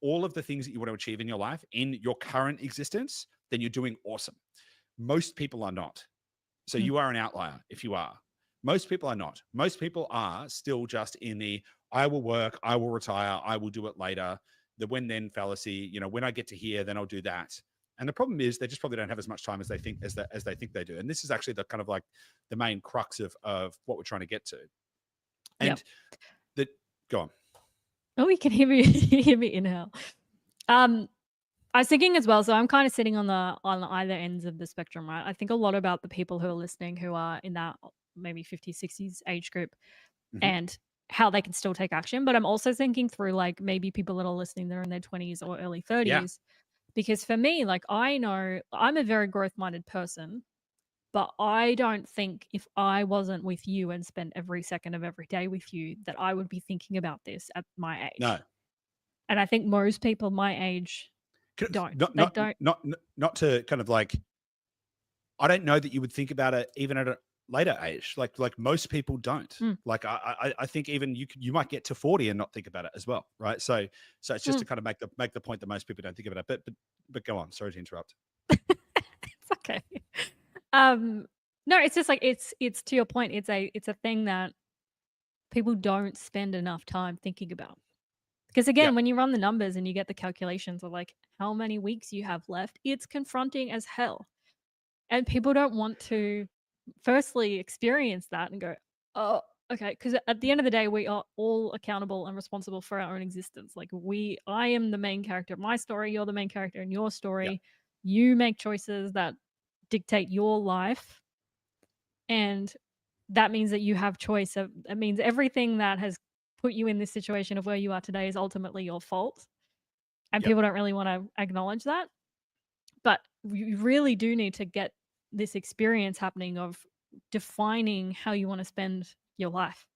Speaker 1: all of the things that you want to achieve in your life in your current existence, then you're doing awesome. Most people are not. So
Speaker 2: Mm.
Speaker 1: you are an outlier if you are. Most people are not. Most people are still just in the I will work, I will retire, I will do it later, the when then fallacy. When I get to here, then I'll do that. And the problem is they just probably don't have as much time as they think as they think they do. And this is actually the kind of like the main crux of what we're trying to get to.
Speaker 2: Yep.
Speaker 1: And the go on.
Speaker 2: Oh, you can hear me hear me inhale. Um, I was thinking as well, so I'm kind of sitting on either ends of the spectrum, right? I think a lot about the people who are listening who are in that maybe 50s, 60s age group
Speaker 1: Mhm.
Speaker 2: and how they can still take action. But I'm also thinking through like maybe people that are listening that are in their 20s or early
Speaker 1: Yeah.
Speaker 2: 30s. Because for me, like I know I'm a very growth minded person, but I don't think if I wasn't with you and spent every second of every day with you, that I would be thinking about this at my
Speaker 1: No.
Speaker 2: age. And I think most people my age don't.
Speaker 1: Not
Speaker 2: They
Speaker 1: not
Speaker 2: don't.
Speaker 1: not not to kind of like I don't know that you would think about it even at a later age. Like most people don't.
Speaker 2: Mm,
Speaker 1: Like I think even you might get to 40 and not think about it as well, right? So it's just
Speaker 2: mm.
Speaker 1: to kind of make the point that most people don't think about it. But go on. Sorry to interrupt.
Speaker 2: It's okay. Um, no, it's just like it's to your point. It's a thing that people don't spend enough time thinking about. Because
Speaker 1: Yeah.
Speaker 2: again, when you run the numbers and you get the calculations of like how many weeks you have left, it's confronting as hell. And people don't want to firstly experience that and go, "Oh, okay." Because at the end of the day, we are all accountable and responsible for our own existence. Like I am the main character of my story. You're the main character in your
Speaker 1: Yeah.
Speaker 2: story. You make choices that dictate your life, and that means that you have choice. So it means everything that has put you in this situation of where you are today is ultimately your fault. And
Speaker 1: Yep.
Speaker 2: people don't really want to acknowledge that. But you really do need to get this experience happening of defining how you want to spend your life,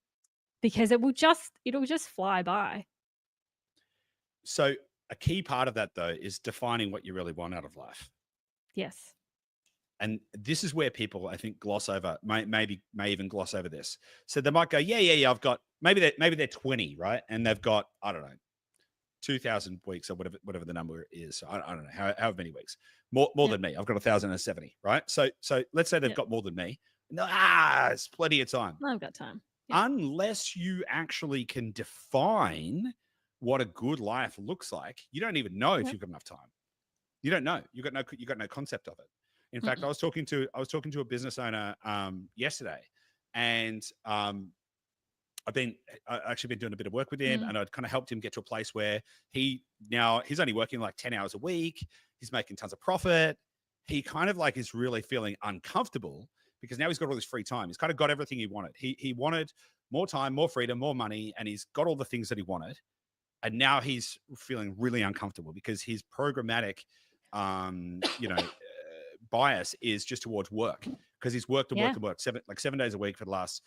Speaker 2: because it'll just fly by.
Speaker 1: So a key part of that though is defining what you really want out of life.
Speaker 2: Yes.
Speaker 1: And this is where people, I think, gloss over, may even gloss over this. So they might go, yeah. I've got maybe they're 20, right? And they've got, I don't know, 2,000 weeks or whatever the number is. I don't know however many weeks, more
Speaker 2: Yep.
Speaker 1: than me. I've got 1,070, right? So let's say they've
Speaker 2: Yep.
Speaker 1: got more than me. No, it's plenty of time.
Speaker 2: I've got time. Yep.
Speaker 1: Unless you actually can define what a good life looks like, you don't even know if
Speaker 2: Yep.
Speaker 1: you've got enough time. You don't know. You got no concept of it. In fact,
Speaker 2: Mm-mm.
Speaker 1: I was talking to a business owner yesterday, and I actually been doing a bit of work with him,
Speaker 2: Mm.
Speaker 1: and I'd kind of helped him get to a place where he's only working like 10 hours a week. He's making tons of profit. He kind of like is really feeling uncomfortable because now he's got all this free time. He's kind of got everything he wanted. He wanted more time, more freedom, more money, and he's got all the things that he wanted. And now he's feeling really uncomfortable because his programmatic, bias is just towards work, because he's worked and worked
Speaker 2: Yeah.
Speaker 1: and worked 7 days a week for the last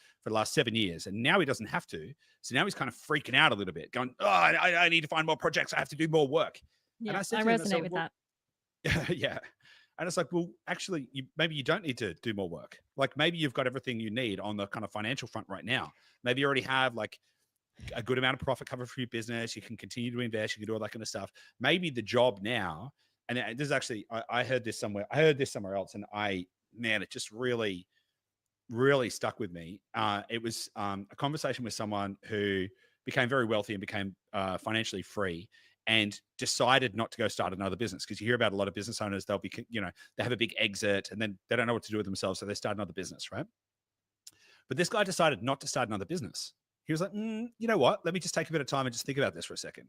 Speaker 1: 7 years, and now he doesn't have to. So now he's kind of freaking out a little bit, going, "Oh, I need to find more projects. I have to do more work." And
Speaker 2: Yeah.
Speaker 1: I said
Speaker 2: I
Speaker 1: to him, I
Speaker 2: resonate
Speaker 1: said,
Speaker 2: with
Speaker 1: "Well,
Speaker 2: that.
Speaker 1: yeah." And it's like, well, actually, maybe you don't need to do more work. Like maybe you've got everything you need on the kind of financial front right now. Maybe you already have like a good amount of profit covered for your business. You can continue to invest. You can do all that kind of stuff. Maybe the job now, and this is actually, I heard this somewhere. I heard this somewhere else, and it just really, really stuck with me. It was a conversation with someone who became very wealthy and became financially free, and decided not to go start another business, because you hear about a lot of business owners, they'll be, they have a big exit and then they don't know what to do with themselves, so they start another business, right? But this guy decided not to start another business. He was like, you know what? Let me just take a bit of time and just think about this for a second.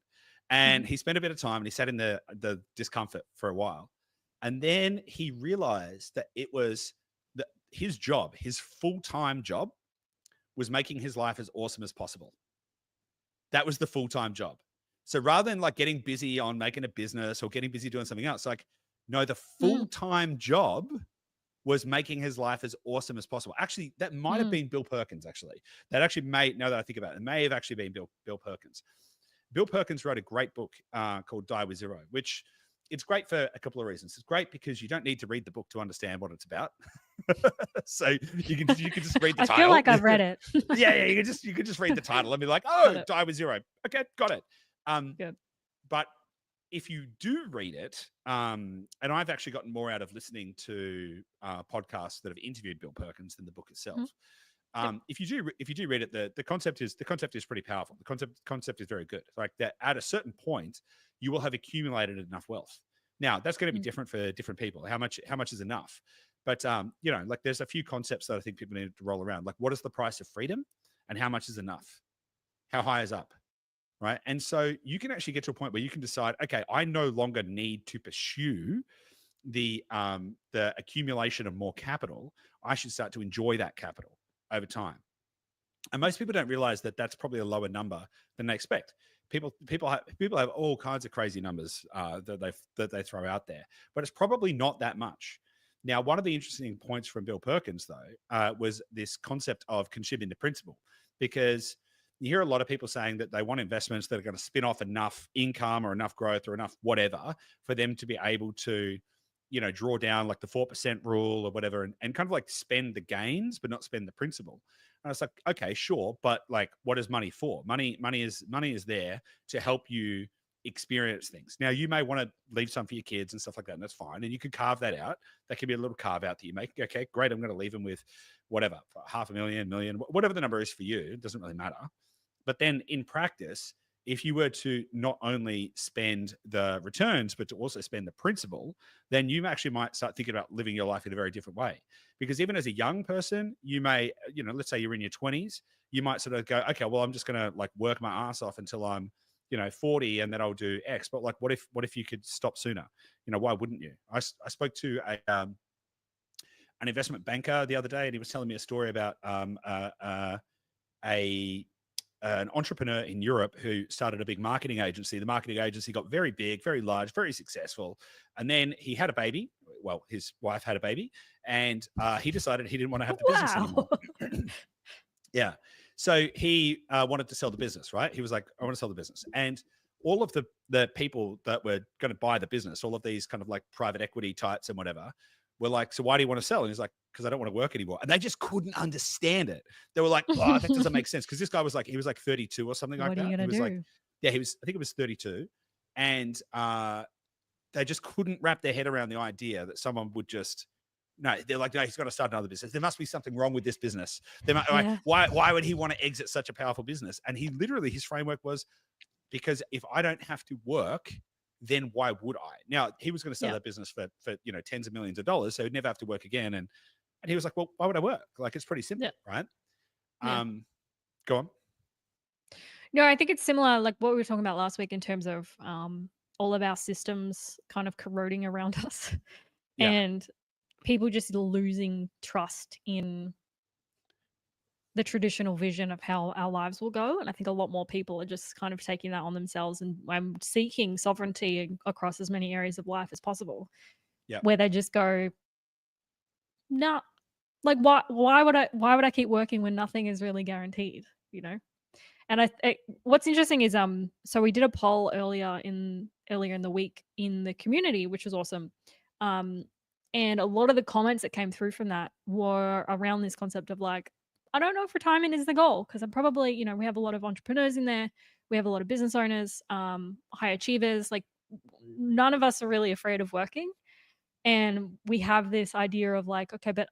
Speaker 2: Hmm.
Speaker 1: And he spent a bit of time and he sat in the discomfort for a while. And then he realized that it was that his job, his full-time job, was making his life as awesome as possible. That was the full-time job. So rather than like getting busy on making a business or getting busy doing something else, like, no, the full-time job was making his life as awesome as possible. Actually, that might have been Bill Perkins, actually. That actually now that I think about it may have actually been Bill Perkins. Bill Perkins wrote a great book called Die with Zero, which it's great for a couple of reasons. It's great because you don't need to read the book to understand what it's about. So you can just read the title.
Speaker 2: I feel like I've read it.
Speaker 1: yeah, you can just read the title and be like, oh, Die with Zero. Okay, got it.
Speaker 2: Good.
Speaker 1: But if you do read it, and I've actually gotten more out of listening to podcasts that have interviewed Bill Perkins than the book itself. If you do read it, the concept is pretty powerful. The concept is very good. Like that, at a certain point, you will have accumulated enough wealth. Now that's going to be different for different people. How much is enough? But like there's a few concepts that I think people need to roll around. Like, what is the price of freedom, and how much is enough? How high is up? Right. And so you can actually get to a point where you can decide, okay, I no longer need to pursue the accumulation of more capital. I should start to enjoy that capital over time. And most people don't realize that that's probably a lower number than they expect. People have all kinds of crazy numbers that they throw out there, but it's probably not that much. Now, one of the interesting points from Bill Perkins, though, was this concept of consuming the principal, because you hear a lot of people saying that they want investments that are going to spin off enough income or enough growth or enough whatever for them to be able to, draw down like the 4% rule or whatever, and kind of like spend the gains, but not spend the principal. And it's like, okay, sure. But like, what is money for? Money is there to help you experience things. Now, you may want to leave some for your kids and stuff like that, and that's fine. And you could carve that out. That could be a little carve out that you make. Okay, great. I'm going to leave them with whatever, $500,000, million, whatever the number is for you. It doesn't really matter. But then in practice, if you were to not only spend the returns, but to also spend the principal, then you actually might start thinking about living your life in a very different way. Because even as a young person, you may, let's say you're in your 20s, you might sort of go, okay, well, I'm just going to like work my ass off until I'm, 40, and then I'll do X. But like, what if you could stop sooner? Why wouldn't you? I spoke to an investment banker the other day, and he was telling me a story about an entrepreneur in Europe who started a big marketing agency. The marketing agency got very big, very large, very successful. And then he had a baby. Well, his wife had a baby, and he decided he didn't want to have the business anymore. Yeah. So he wanted to sell the business, right? He was like, I want to sell the business. And all of the people that were going to buy the business, all of these kind of like private equity types and whatever, were like, so why do you want to sell? And he's like, because I don't want to work anymore. And they just couldn't understand it. They were like, oh, that doesn't make sense. Because this guy was like, he was like 32 or something like that.
Speaker 2: What are you going to do?
Speaker 1: Like, yeah, I think it was 32. And they just couldn't wrap their head around the idea that someone would just, no, they're like, no, he's got to start another business. There must be something wrong with this business. Why would he want to exit such a powerful business? And his framework was, because if I don't have to work, then why would I? Now, he was going to sell that business for tens of millions of dollars, so he'd never have to work again. And he was like, well, why would I work? Like, it's pretty simple, right? Go on.
Speaker 2: No, I think it's similar, like what we were talking about last week in terms of all of our systems kind of corroding around us and people just losing trust in the traditional vision of how our lives will go. And I think a lot more people are just kind of taking that on themselves and seeking sovereignty across as many areas of life as possible. Yeah. Where they just go, nah, like why would I keep working when nothing is really guaranteed, And what's interesting is so we did a poll earlier in the week in the community, which was awesome. And a lot of the comments that came through from that were around this concept of like, I don't know if retirement is the goal, because I'm probably, we have a lot of entrepreneurs in there. We have a lot of business owners, high achievers. Like none of us are really afraid of working. And we have this idea of like, okay, but,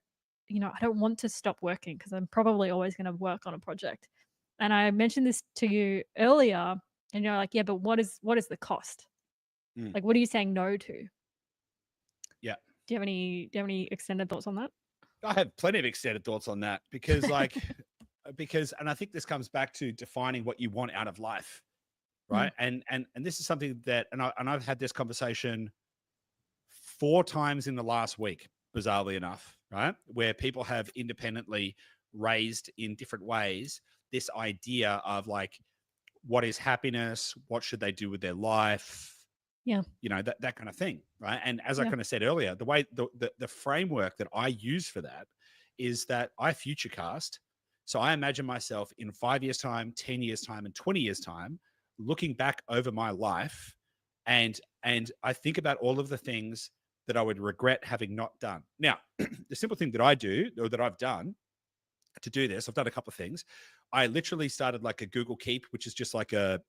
Speaker 2: I don't want to stop working because I'm probably always going to work on a project. And I mentioned this to you earlier and you're like, yeah, but what is the cost? Like, what are you saying no to?
Speaker 1: Yeah.
Speaker 2: Do you have any extended thoughts on that?
Speaker 1: I have plenty of extended thoughts on that because and I think this comes back to defining what you want out of life. Right. And this is something that, and I've had this conversation 4 times in the last week, bizarrely enough, right? Where people have independently raised in different ways this idea of like, what is happiness? What should they do with their life?
Speaker 2: Yeah.
Speaker 1: That kind of thing, right? And as I
Speaker 2: Yeah.
Speaker 1: kind of said earlier, the way the framework that I use for that is that I futurecast. So I imagine myself in 5 years' time, 10 years' time, and 20 years' time, looking back over my life, and I think about all of the things that I would regret having not done. Now, the simple thing that I do, or that I've done to do this, I've done a couple of things. I literally started like a Google Keep, which is just like a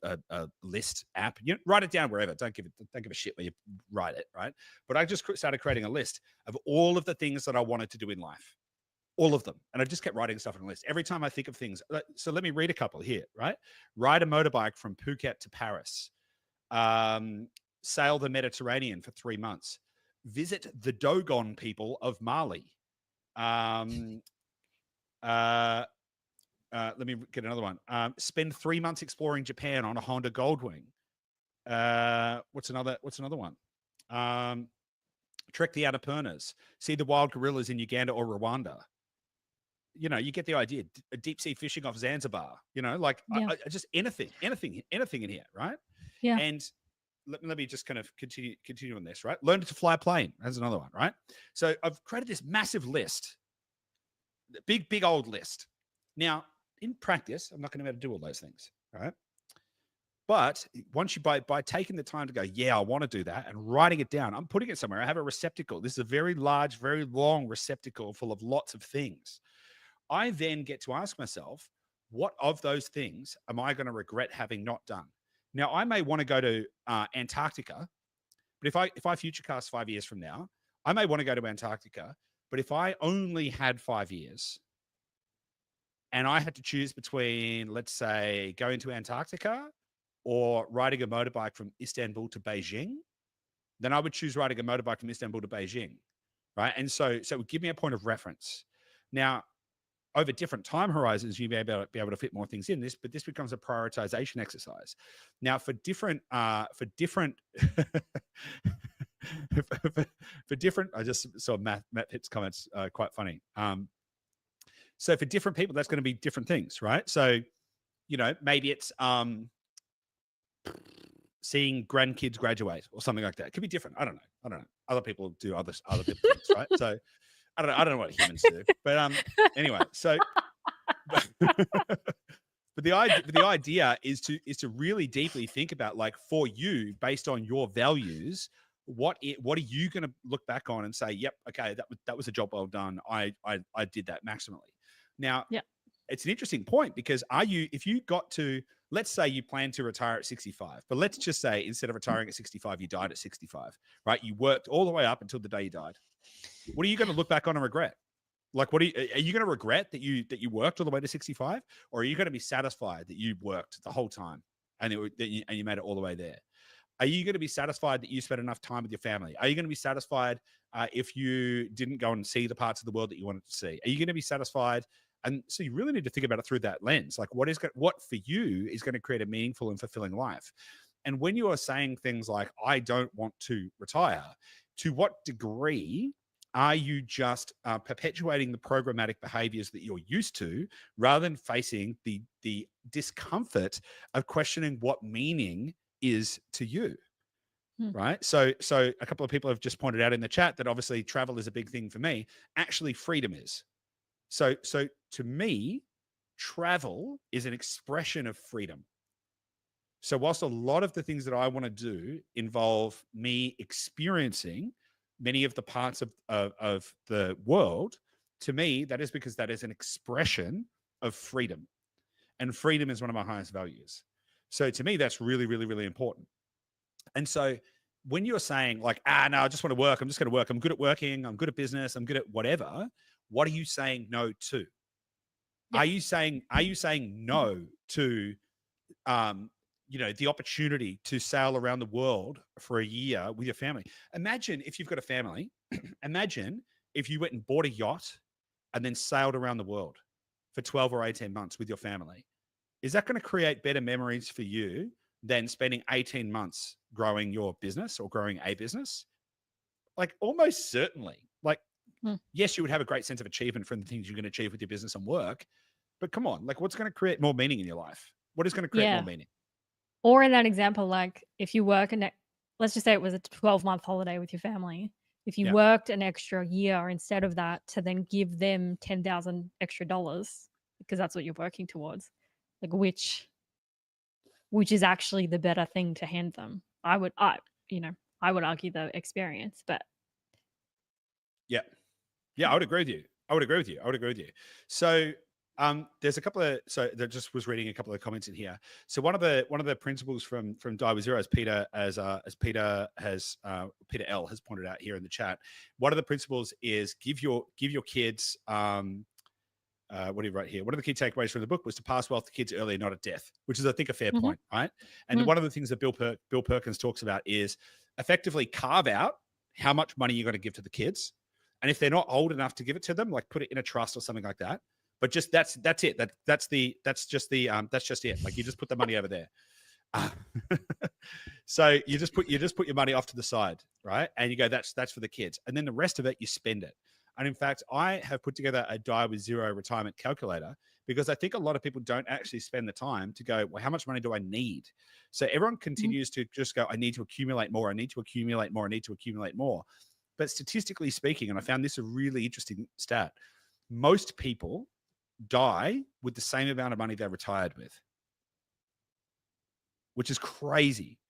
Speaker 1: list app. You write it down wherever. Don't give a shit where you write it, right? But I just started creating a list of all of the things that I wanted to do in life, all of them, and I just kept writing stuff on a list. Every time I think of things, so let me read a couple here, right? Ride a motorbike from Phuket to Paris, sail the Mediterranean for 3 months, visit the Dogon people of Mali. Um, let me get another one. Spend 3 months exploring Japan on a Honda Goldwing. What's another one? Trek the Annapurnas. See the wild gorillas in Uganda or Rwanda. You get the idea. Deep sea fishing off Zanzibar. Like
Speaker 2: Yeah.
Speaker 1: I just anything in here, right?
Speaker 2: Yeah.
Speaker 1: And let me just kind of continue on this, right? Learn to fly a plane. That's another one, right? So I've created this massive list, big old list. Now, in practice, I'm not going to be able to do all those things, right? But once you by taking the time to go, yeah, I want to do that, and writing it down, I'm putting it somewhere. I have a receptacle. This is a very large, very long receptacle full of lots of things. I then get to ask myself, what of those things am I going to regret having not done? Now, I may want to go to Antarctica, but if I futurecast 5 years from now, I may want to go to Antarctica. But if I only had 5 years, and I had to choose between, let's say, going to Antarctica or riding a motorbike from Istanbul to Beijing, then I would choose riding a motorbike from Istanbul to Beijing, right? And so it would give me a point of reference. Now, over different time horizons, you may be able to fit more things in this, but this becomes a prioritization exercise. Now, for different, I just saw Matt Pitt's comments, quite funny. So for different people, that's going to be different things, right? So, maybe it's seeing grandkids graduate or something like that. It could be different. I don't know. Other people do other people things, right? So I don't know what humans do, but anyway. So, but the idea is to really deeply think about, like, for you, based on your values, what are you going to look back on and say, yep, okay, that was a job well done. I did that maximally. Now,
Speaker 2: Yeah.
Speaker 1: it's an interesting point, because if you got to, let's say you plan to retire at 65, but let's just say instead of retiring at 65, you died at 65, right? You worked all the way up until the day you died. What are you going to look back on and regret? Like, are you going to regret that you worked all the way to 65, or are you going to be satisfied that you worked the whole time and you made it all the way there? Are you going to be satisfied that you spent enough time with your family? Are you going to be satisfied if you didn't go and see the parts of the world that you wanted to see? Are you going to be satisfied? And so you really need to think about it through that lens. Like, what for you is going to create a meaningful and fulfilling life? And when you are saying things like, I don't want to retire, to what degree are you just perpetuating the programmatic behaviors that you're used to, rather than facing the discomfort of questioning what meaning is to you? Right? So a couple of people have just pointed out in the chat that obviously travel is a big thing for me. Actually, freedom is. So to me, travel is an expression of freedom. So whilst a lot of the things that I want to do involve me experiencing many of the parts of the world, to me, that is because that is an expression of freedom. And freedom is one of my highest values. So to me, that's really, really, really important. And so when you're saying, like, no, I just want to work, I'm just going to work, I'm good at working, I'm good at business, I'm good at whatever, what are you saying no to? Yeah. Are you saying no to the opportunity to sail around the world for a year with your family? Imagine if you've got a family, imagine if you went and bought a yacht and then sailed around the world for 12 or 18 months with your family. Is that going to create better memories for you than spending 18 months growing your business or growing a business? Like, almost certainly. Like, Yes, you would have a great sense of achievement from the things you can achieve with your business and work. But come on, like what's going to create more meaning in your life? What is going to create more
Speaker 2: Yeah.
Speaker 1: meaning?
Speaker 2: Or in that example, like if you work let's just say it was a 12-month holiday with your family. If you
Speaker 1: Yeah.
Speaker 2: worked an extra year instead of that to then give them 10,000 extra dollars because that's what you're working towards, like which is actually the better thing to hand them. I would argue the experience, but
Speaker 1: Yeah. Yeah, I would agree with you. I would agree with you. I would agree with you. So there's a couple of there just was reading a couple of comments in here. So one of the principles from Die with Zero, as Peter L has pointed out here in the chat, one of the principles is give your kids what do you write here? One of the key takeaways from the book was to pass wealth to kids early, not at death, which is, I think, a fair
Speaker 2: Mhm.
Speaker 1: point, right? And one of the things that Bill Perkins talks about is effectively carve out how much money you're going to give to the kids, and if they're not old enough to give it to them, like put it in a trust or something like that. But just that's it. That's just it. Like you just put the money over there. So you just put your money off to the side, right? And you go, that's for the kids, and then the rest of it you spend it. And in fact, I have put together a Die with Zero retirement calculator because I think a lot of people don't actually spend the time to go, well, how much money do I need? So everyone
Speaker 2: Mhm.
Speaker 1: continues to just go, I need to accumulate more. I need to accumulate more. I need to accumulate more. But statistically speaking, and I found this a really interesting stat, most people die with the same amount of money they retired with, which is crazy.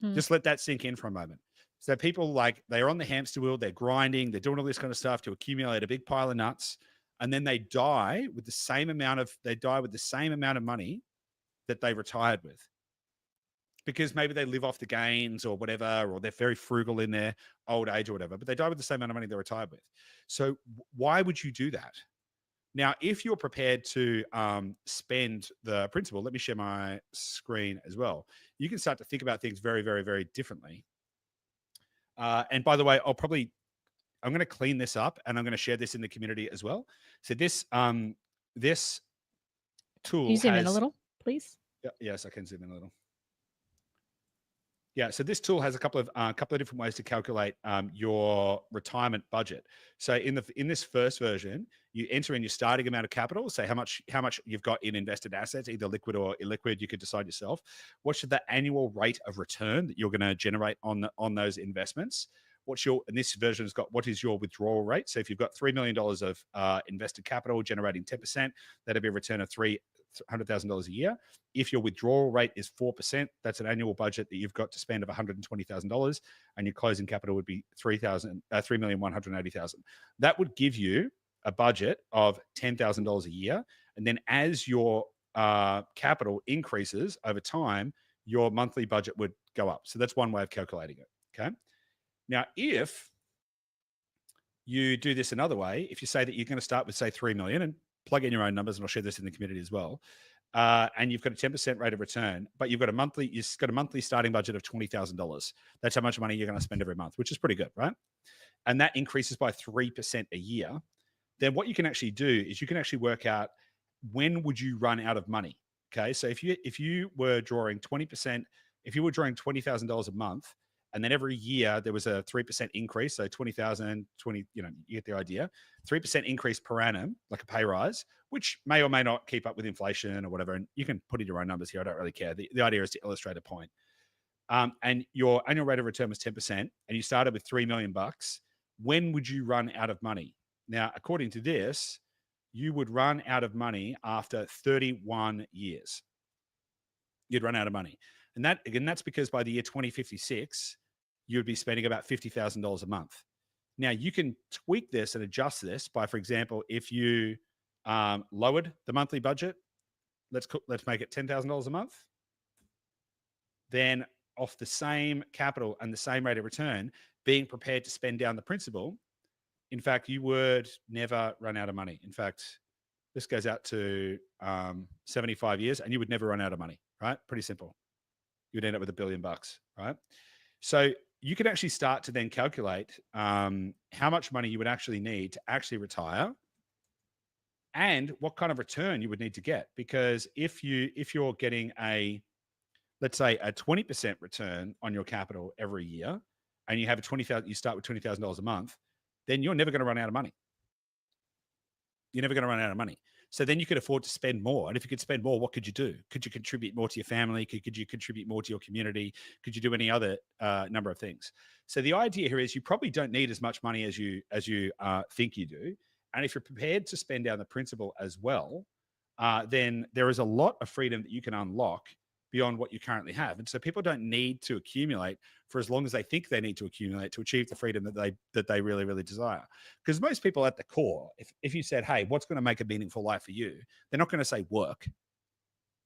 Speaker 2: Mm.
Speaker 1: Just let that sink in for a moment. So people like they're on the hamster wheel, they're grinding, they're doing all this kind of stuff to accumulate a big pile of nuts, and then they die with the same amount of money that they retired with. Because maybe they live off the gains or whatever, or they're very frugal in their old age or whatever, but they die with the same amount of money they retired with. So why would you do that? Now, if you're prepared to spend the principal, let me share my screen as well. You can start to think about things very, very, very differently. And by the way, I'm going to clean this up and I'm going to share this in the community as well. So this
Speaker 2: Can you
Speaker 1: tool
Speaker 2: zoom in a
Speaker 1: has,
Speaker 2: little, please?
Speaker 1: yes, I can zoom in a little. Yeah, so this tool has a couple of different ways to calculate your retirement budget. So in this first version, you enter in your starting amount of capital, say how much you've got in invested assets, either liquid or illiquid. You could decide yourself. What should the annual rate of return that you're going to generate on those investments? And this version has got what is your withdrawal rate? So if you've got $3 million of invested capital generating 10%, that'd be a return of $300,000 a year. If your withdrawal rate is 4%, that's an annual budget that you've got to spend of $120,000, and your closing capital would be $3,180,000. That would give you a budget of $10,000 a year, and then as your capital increases over time, your monthly budget would go up. So that's one way of calculating it. Okay. Now, if you do this another way, if you say that you're going to start with say 3 million and plug in your own numbers, and I'll share this in the community as well, and you've got a 10% rate of return, but you've got a monthly starting budget of $20,000. That's how much money you're going to spend every month, which is pretty good, right? And that increases by 3% a year. Then what you can actually do is you can actually work out when would you run out of money. Okay, so if you were drawing 20%, if you were drawing $20,000 a month, and then every year there was a 3% increase, so 20,000, 20, you get the idea, 3% increase per annum, like a pay rise, which may or may not keep up with inflation or whatever. And you can put in your own numbers here. I don't really care. The idea is to illustrate a point. And your annual rate of return was 10%, and you started with $3 million. When would you run out of money? Now, according to this, you would run out of money after 31 years. You'd run out of money. And that's because by the year 2056, you would be spending about $50,000 a month. Now, you can tweak this and adjust this by, for example, if you lowered the monthly budget, let's make it $10,000 a month. Then off the same capital and the same rate of return, being prepared to spend down the principal, in fact, you would never run out of money. In fact, this goes out to 75 years and you would never run out of money, right? Pretty simple. You would end up with $1 billion, right? So you could actually start to then calculate how much money you would actually need to actually retire and what kind of return you would need to get. Because if you're getting let's say a 20% return on your capital every year, and you have you start with $20,000 a month, then you're never going to run out of money. You're never going to run out of money. So then you could afford to spend more. And if you could spend more, what could you do? Could you contribute more to your family? Could you contribute more to your community? Could you do any other number of things? So the idea here is you probably don't need as much money as you think you do. And if you're prepared to spend down the principal as well, then there is a lot of freedom that you can unlock beyond what you currently have. And so people don't need to accumulate for as long as they think they need to accumulate to achieve the freedom that they really, really desire. Because most people at the core, if you said, hey, what's going to make a meaningful life for you? They're not going to say work.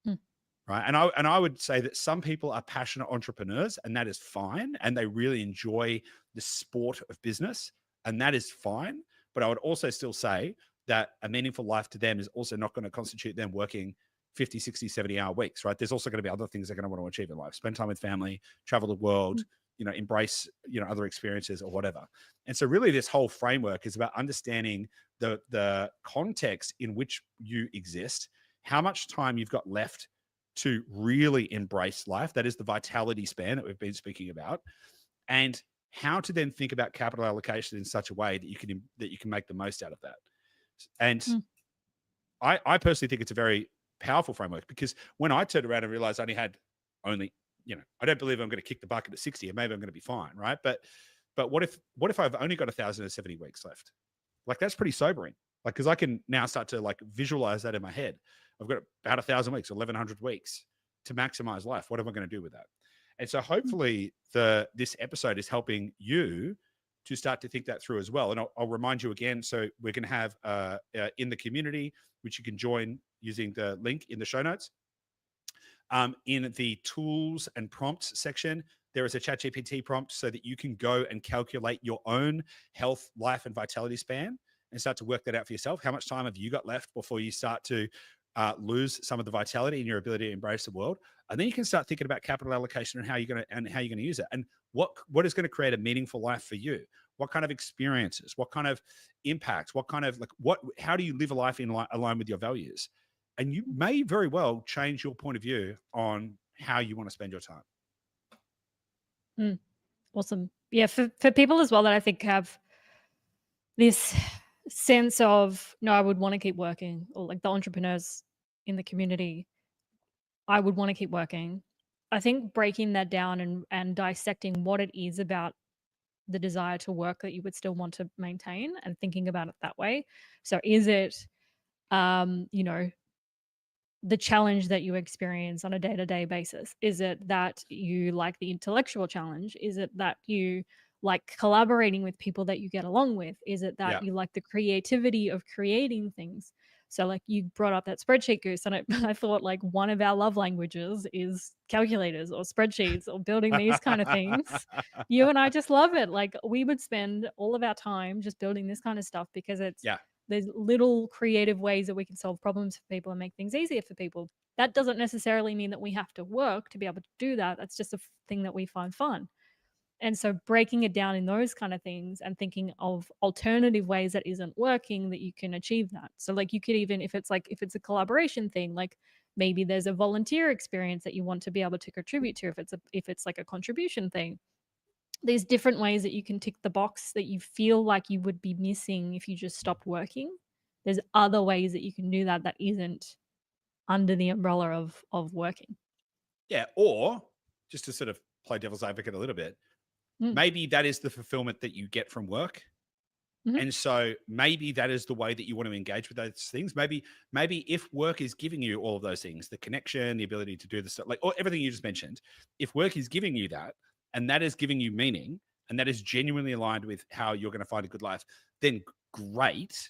Speaker 2: Mm.
Speaker 1: Right. And I would say that some people are passionate entrepreneurs, and that is fine. And they really enjoy the sport of business, and that is fine. But I would also still say that a meaningful life to them is also not going to constitute them working 50, 60, 70-hour weeks, right? There's also going to be other things they're going to want to achieve in life, spend time with family, travel the world, embrace, other experiences or whatever. And so really this whole framework is about understanding the context in which you exist, how much time you've got left to really embrace life. That is the vitality span that we've been speaking about, and how to then think about capital allocation in such a way that you can make the most out of that. And I personally think it's a very powerful framework, because when I turned around and realized I only had I don't believe I'm going to kick the bucket at 60, and maybe I'm going to be fine, right? But what if I've only got 1,070 weeks left? Like, that's pretty sobering. Like, because I can now start to like visualize that in my head. I've got about 1,000 weeks, 1,100 weeks to maximize life. What am I going to do with that? And so hopefully this episode is helping you to start to think that through as well. And I'll remind you again. So we're going to have in the community, which you can join using the link in the show notes. In the tools and prompts section, there is a ChatGPT prompt so that you can go and calculate your own health, life, and vitality span and start to work that out for yourself. How much time have you got left before you start to lose some of the vitality in your ability to embrace the world? And then you can start thinking about capital allocation and how you're going to use it, and what is going to create a meaningful life for you. What kind of experiences? What kind of impacts? What kind of how do you live a life in line with your values? And you may very well change your point of view on how you want to spend your time.
Speaker 2: Awesome. Yeah, for people as well that I think have this sense of, no, I would want to keep working, or like the entrepreneurs in the community, I would want to keep working. I think breaking that down and dissecting what it is about the desire to work that you would still want to maintain, and thinking about it that way. So is it, the challenge that you experience on a day-to-day basis? Is it that you like the intellectual challenge? Is it that you like collaborating with people that you get along with? Is it that you like the creativity of creating things? So like you brought up that spreadsheet, Goose, and I thought like one of our love languages is calculators or spreadsheets or building these kind of things. You and I just love it. Like we would spend all of our time just building this kind of stuff because there's little creative ways that we can solve problems for people and make things easier for people. That doesn't necessarily mean that we have to work to be able to do that. That's just a thing that we find fun. And so breaking it down in those kind of things and thinking of alternative ways that isn't working that you can achieve that. So like you could even, if it's a collaboration thing, like maybe there's a volunteer experience that you want to be able to contribute to. If it's like a contribution thing, there's different ways that you can tick the box that you feel like you would be missing if you just stopped working. There's other ways that you can do that isn't under the umbrella of working.
Speaker 1: Yeah, or just to sort of play devil's advocate a little bit, maybe that is the fulfillment that you get from work. And so maybe that is the way that you want to engage with those things. Maybe if work is giving you all of those things, the connection, the ability to do the stuff, like everything you just mentioned, if work is giving you that, and that is giving you meaning, and that is genuinely aligned with how you're going to find a good life, then great.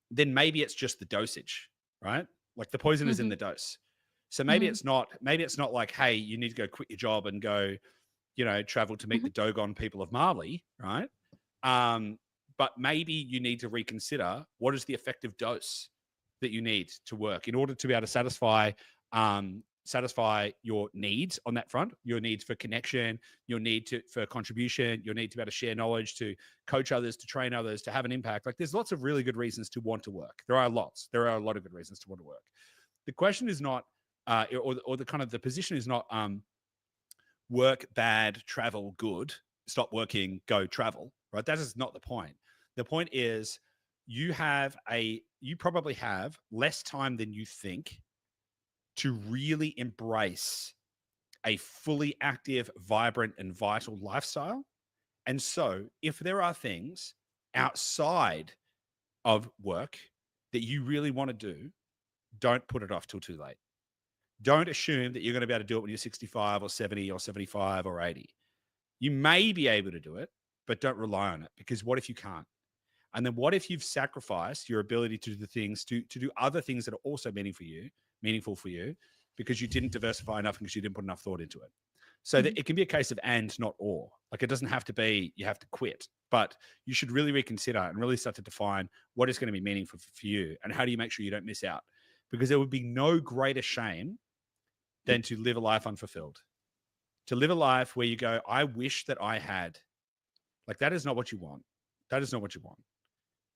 Speaker 1: Then maybe it's just the dosage, right? Like the poison is in the dose. So maybe it's not like, hey, you need to go quit your job and go, travel to meet the Dogon people of Mali, right? But maybe you need to reconsider what is the effective dose that you need to work in order to be able to satisfy your needs on that front, your needs for connection, your need for contribution, your need to be able to share knowledge, to coach others, to train others, to have an impact. Like there's lots of really good reasons to want to work. There are a lot of good reasons to want to work. The question is not, or the kind of the position is not work bad, travel good, stop working, go travel, right? That is not the point. The point is, you probably have less time than you think to really embrace a fully active, vibrant, and vital lifestyle. And so, if there are things outside of work that you really want to do, don't put it off till too late. Don't assume that you're going to be able to do it when you're 65 or 70 or 75 or 80. You may be able to do it, but don't rely on it, because what if you can't? And then what if you've sacrificed your ability to do the things to do other things that are also meaningful for you, because you didn't diversify enough and because you didn't put enough thought into it. So that it can be a case of and, not or. Like, it doesn't have to be you have to quit, but you should really reconsider and really start to define what is going to be meaningful for you, and how do you make sure you don't miss out? Because there would be no greater shame than to live a life unfulfilled. To live a life where you go, I wish that I had. Like, that is not what you want. That is not what you want.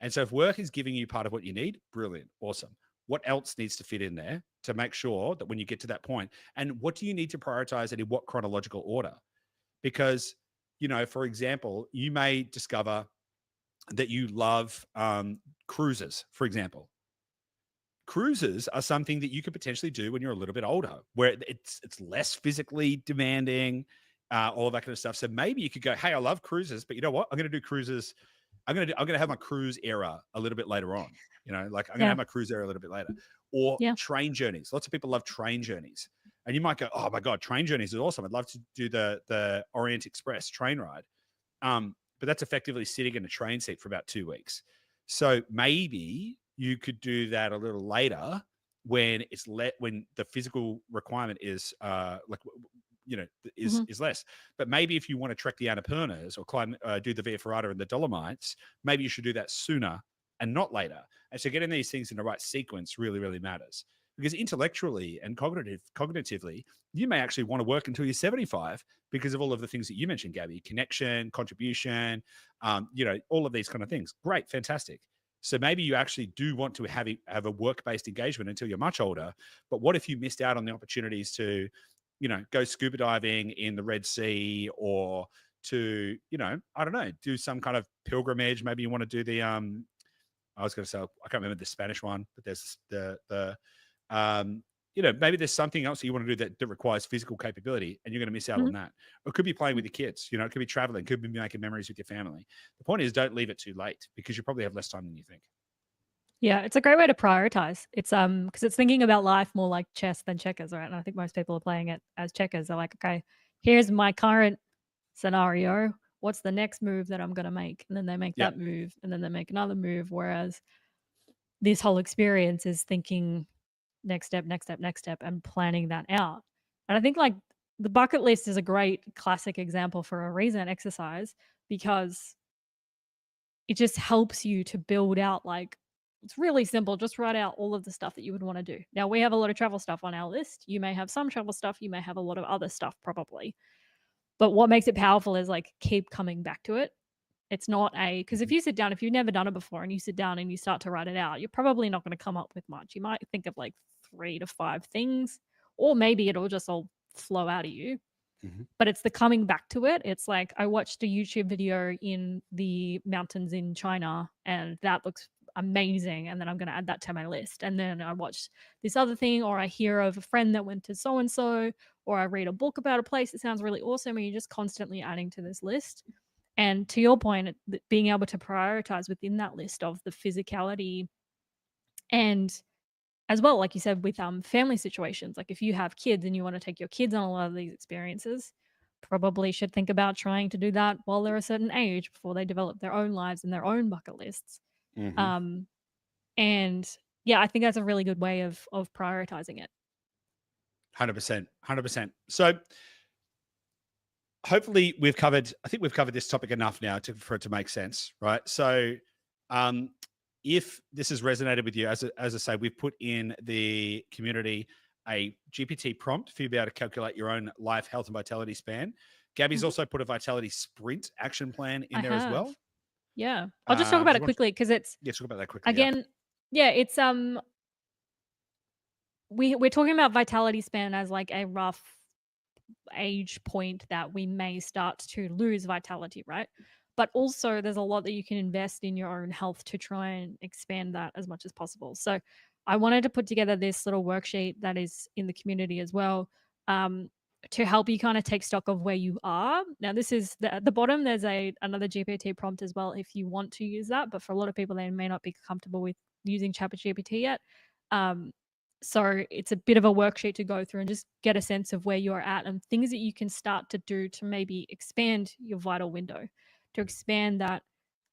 Speaker 1: And so if work is giving you part of what you need, brilliant, awesome. What else needs to fit in there to make sure that when you get to that point, and what do you need to prioritize and in what chronological order? Because, for example, you may discover that you love cruises, for example. Cruises are something that you could potentially do when you're a little bit older, where it's less physically demanding, all of that kind of stuff. So maybe you could go, hey, I love cruises, but you know what? I'm going to do cruises. I'm going to have my cruise era a little bit later on. Like, I'm going to have my cruise era a little bit later. Or train journeys. Lots of people love train journeys. And you might go, oh my God, train journeys is awesome. I'd love to do the Orient Express train ride. But that's effectively sitting in a train seat for about 2 weeks. So maybe you could do that a little later when when the physical requirement is is less. But maybe if you want to trek the Annapurnas or climb, do the Via Ferrata and the Dolomites, maybe you should do that sooner and not later. And so getting these things in the right sequence really, really matters, because intellectually and cognitively, you may actually want to work until you're 75 because of all of the things that you mentioned, Gabby: connection, contribution, all of these kind of things. Great, fantastic. So maybe you actually do want to have a work-based engagement until you're much older. But what if you missed out on the opportunities to, go scuba diving in the Red Sea, or to, I don't know, do some kind of pilgrimage? Maybe you want to do the, I was going to say, I can't remember the Spanish one, but there's maybe there's something else that you want to do that requires physical capability, and you're going to miss out on that. Or it could be playing with your kids, it could be traveling, it could be making memories with your family. The point is, don't leave it too late, because you probably have less time than you think.
Speaker 2: Yeah, it's a great way to prioritize. It's because it's thinking about life more like chess than checkers, right? And I think most people are playing it as checkers. They're like, okay, here's my current scenario. What's the next move that I'm going to make? And then they make that move, and then they make another move. Whereas this whole experience is thinking next step, next step, next step, and planning that out. And I think like the bucket list is a great classic example for a reason, exercise, because it just helps you to build out, like, it's really simple. Just write out all of the stuff that you would want to do. Now, we have a lot of travel stuff on our list. You may have some travel stuff. You may have a lot of other stuff, probably. But what makes it powerful is like keep coming back to it. It's not because if you sit down, if you've never done it before and you sit down and you start to write it out, you're probably not going to come up with much. You might think of like 3 to 5 things, or maybe it'll just all flow out of you. But it's the coming back to it. It's like I watched a YouTube video in the mountains in China, and that looks amazing. And then I'm going to add that to my list. And then I watch this other thing, or I hear of a friend that went to so and so, or I read a book about a place that sounds really awesome. And you're just constantly adding to this list. And to your point, being able to prioritize within that list of the physicality, and as well, like you said, with family situations, like if you have kids and you want to take your kids on a lot of these experiences, probably should think about trying to do that while they're a certain age before they develop their own lives and their own bucket lists. And yeah, I think that's a really good way of prioritizing it.
Speaker 1: 100%. So hopefully I think we've covered this topic enough now for it to make sense, right? So if this has resonated with you, as I say, we've put in the community a GPT prompt for you to be able to calculate your own life, health, and vitality span. Gabby's also put a vitality sprint action plan in there as well.
Speaker 2: Yeah. I'll just talk about it quickly, because it's
Speaker 1: talk about that quickly.
Speaker 2: Again, it's we're talking about vitality span as like a rough age point that we may start to lose vitality, right? but also there's a lot that you can invest in your own health to try and expand that as much as possible. So I wanted to put together this little worksheet that is in the community as well, um, to help you kind of take stock of where you are. Now, this is at the bottom. There's another GPT prompt as well if you want to use that, but for a lot of people, they may not be comfortable with using GPT yet. Um, so it's a bit of a worksheet to go through and just get a sense of where you're at and things that you can start to do to maybe expand your vital window, to expand that,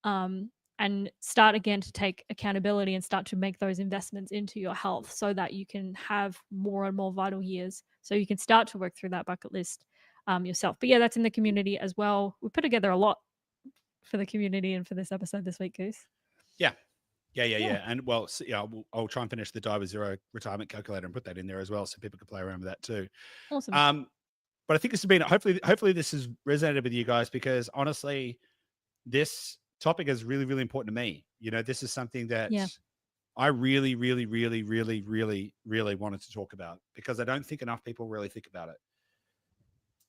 Speaker 2: um, and start again to take accountability and start to make those investments into your health so that you can have more and more vital years. So you can start to work through that bucket list yourself. But yeah, that's in the community as well. We put together a lot for the community and for this episode this week, Goose.
Speaker 1: Yeah. And well, yeah, I'll try and finish the Die with Zero retirement calculator and put that in there as well, so people can play around with that too.
Speaker 2: Awesome.
Speaker 1: But I think this has been hopefully this has resonated with you guys, because honestly, this topic is really, really important to me. This is something that I really, really, really, really, really, really wanted to talk about, because I don't think enough people really think about it.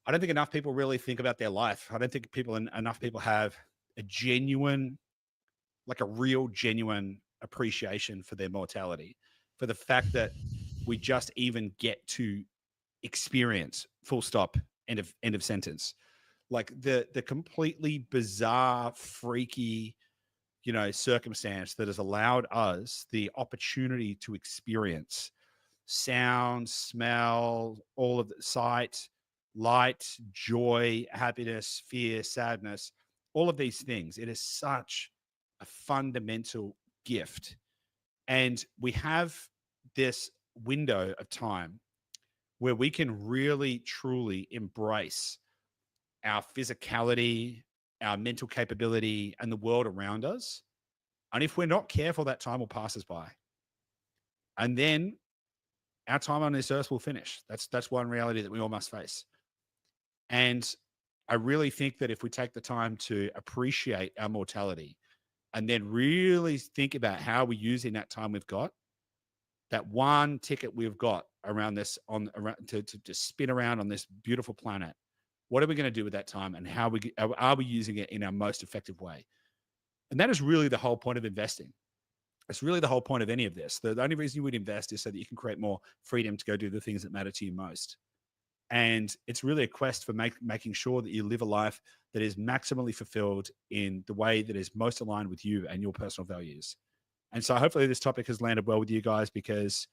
Speaker 1: I don't think enough people really think about their life. I don't think enough people have a genuine, like a real genuine appreciation for their mortality, for the fact that we just even get to experience, full stop, end of sentence. Like the completely bizarre, freaky, circumstance that has allowed us the opportunity to experience sound, smell, all of the sight, light, joy, happiness, fear, sadness, all of these things. It is such a fundamental gift. And we have this window of time where we can really, truly embrace our physicality, our mental capability, and the world around us. And if we're not careful, that time will pass us by. And then our time on this earth will finish. That's one reality that we all must face. And I really think that if we take the time to appreciate our mortality and then really think about how we're using that time we've got, that one ticket we've got around this to spin around on this beautiful planet, what are we going to do with that time, and how are we using it in our most effective way? And that is really the whole point of investing. It's really the whole point of any of this. The only reason you would invest is so that you can create more freedom to go do the things that matter to you most. And it's really a quest for making sure that you live a life that is maximally fulfilled in the way that is most aligned with you and your personal values. And so hopefully this topic has landed well with you guys, because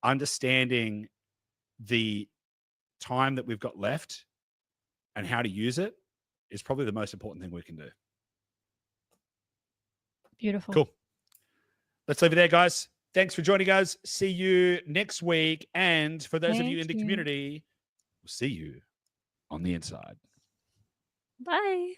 Speaker 1: understanding the time that we've got left and how to use it is probably the most important thing we can do.
Speaker 2: Beautiful.
Speaker 1: Cool. Let's leave it there, guys. Thanks for joining us. See you next week. And for those of you in the community, we'll see you on the inside.
Speaker 2: Bye.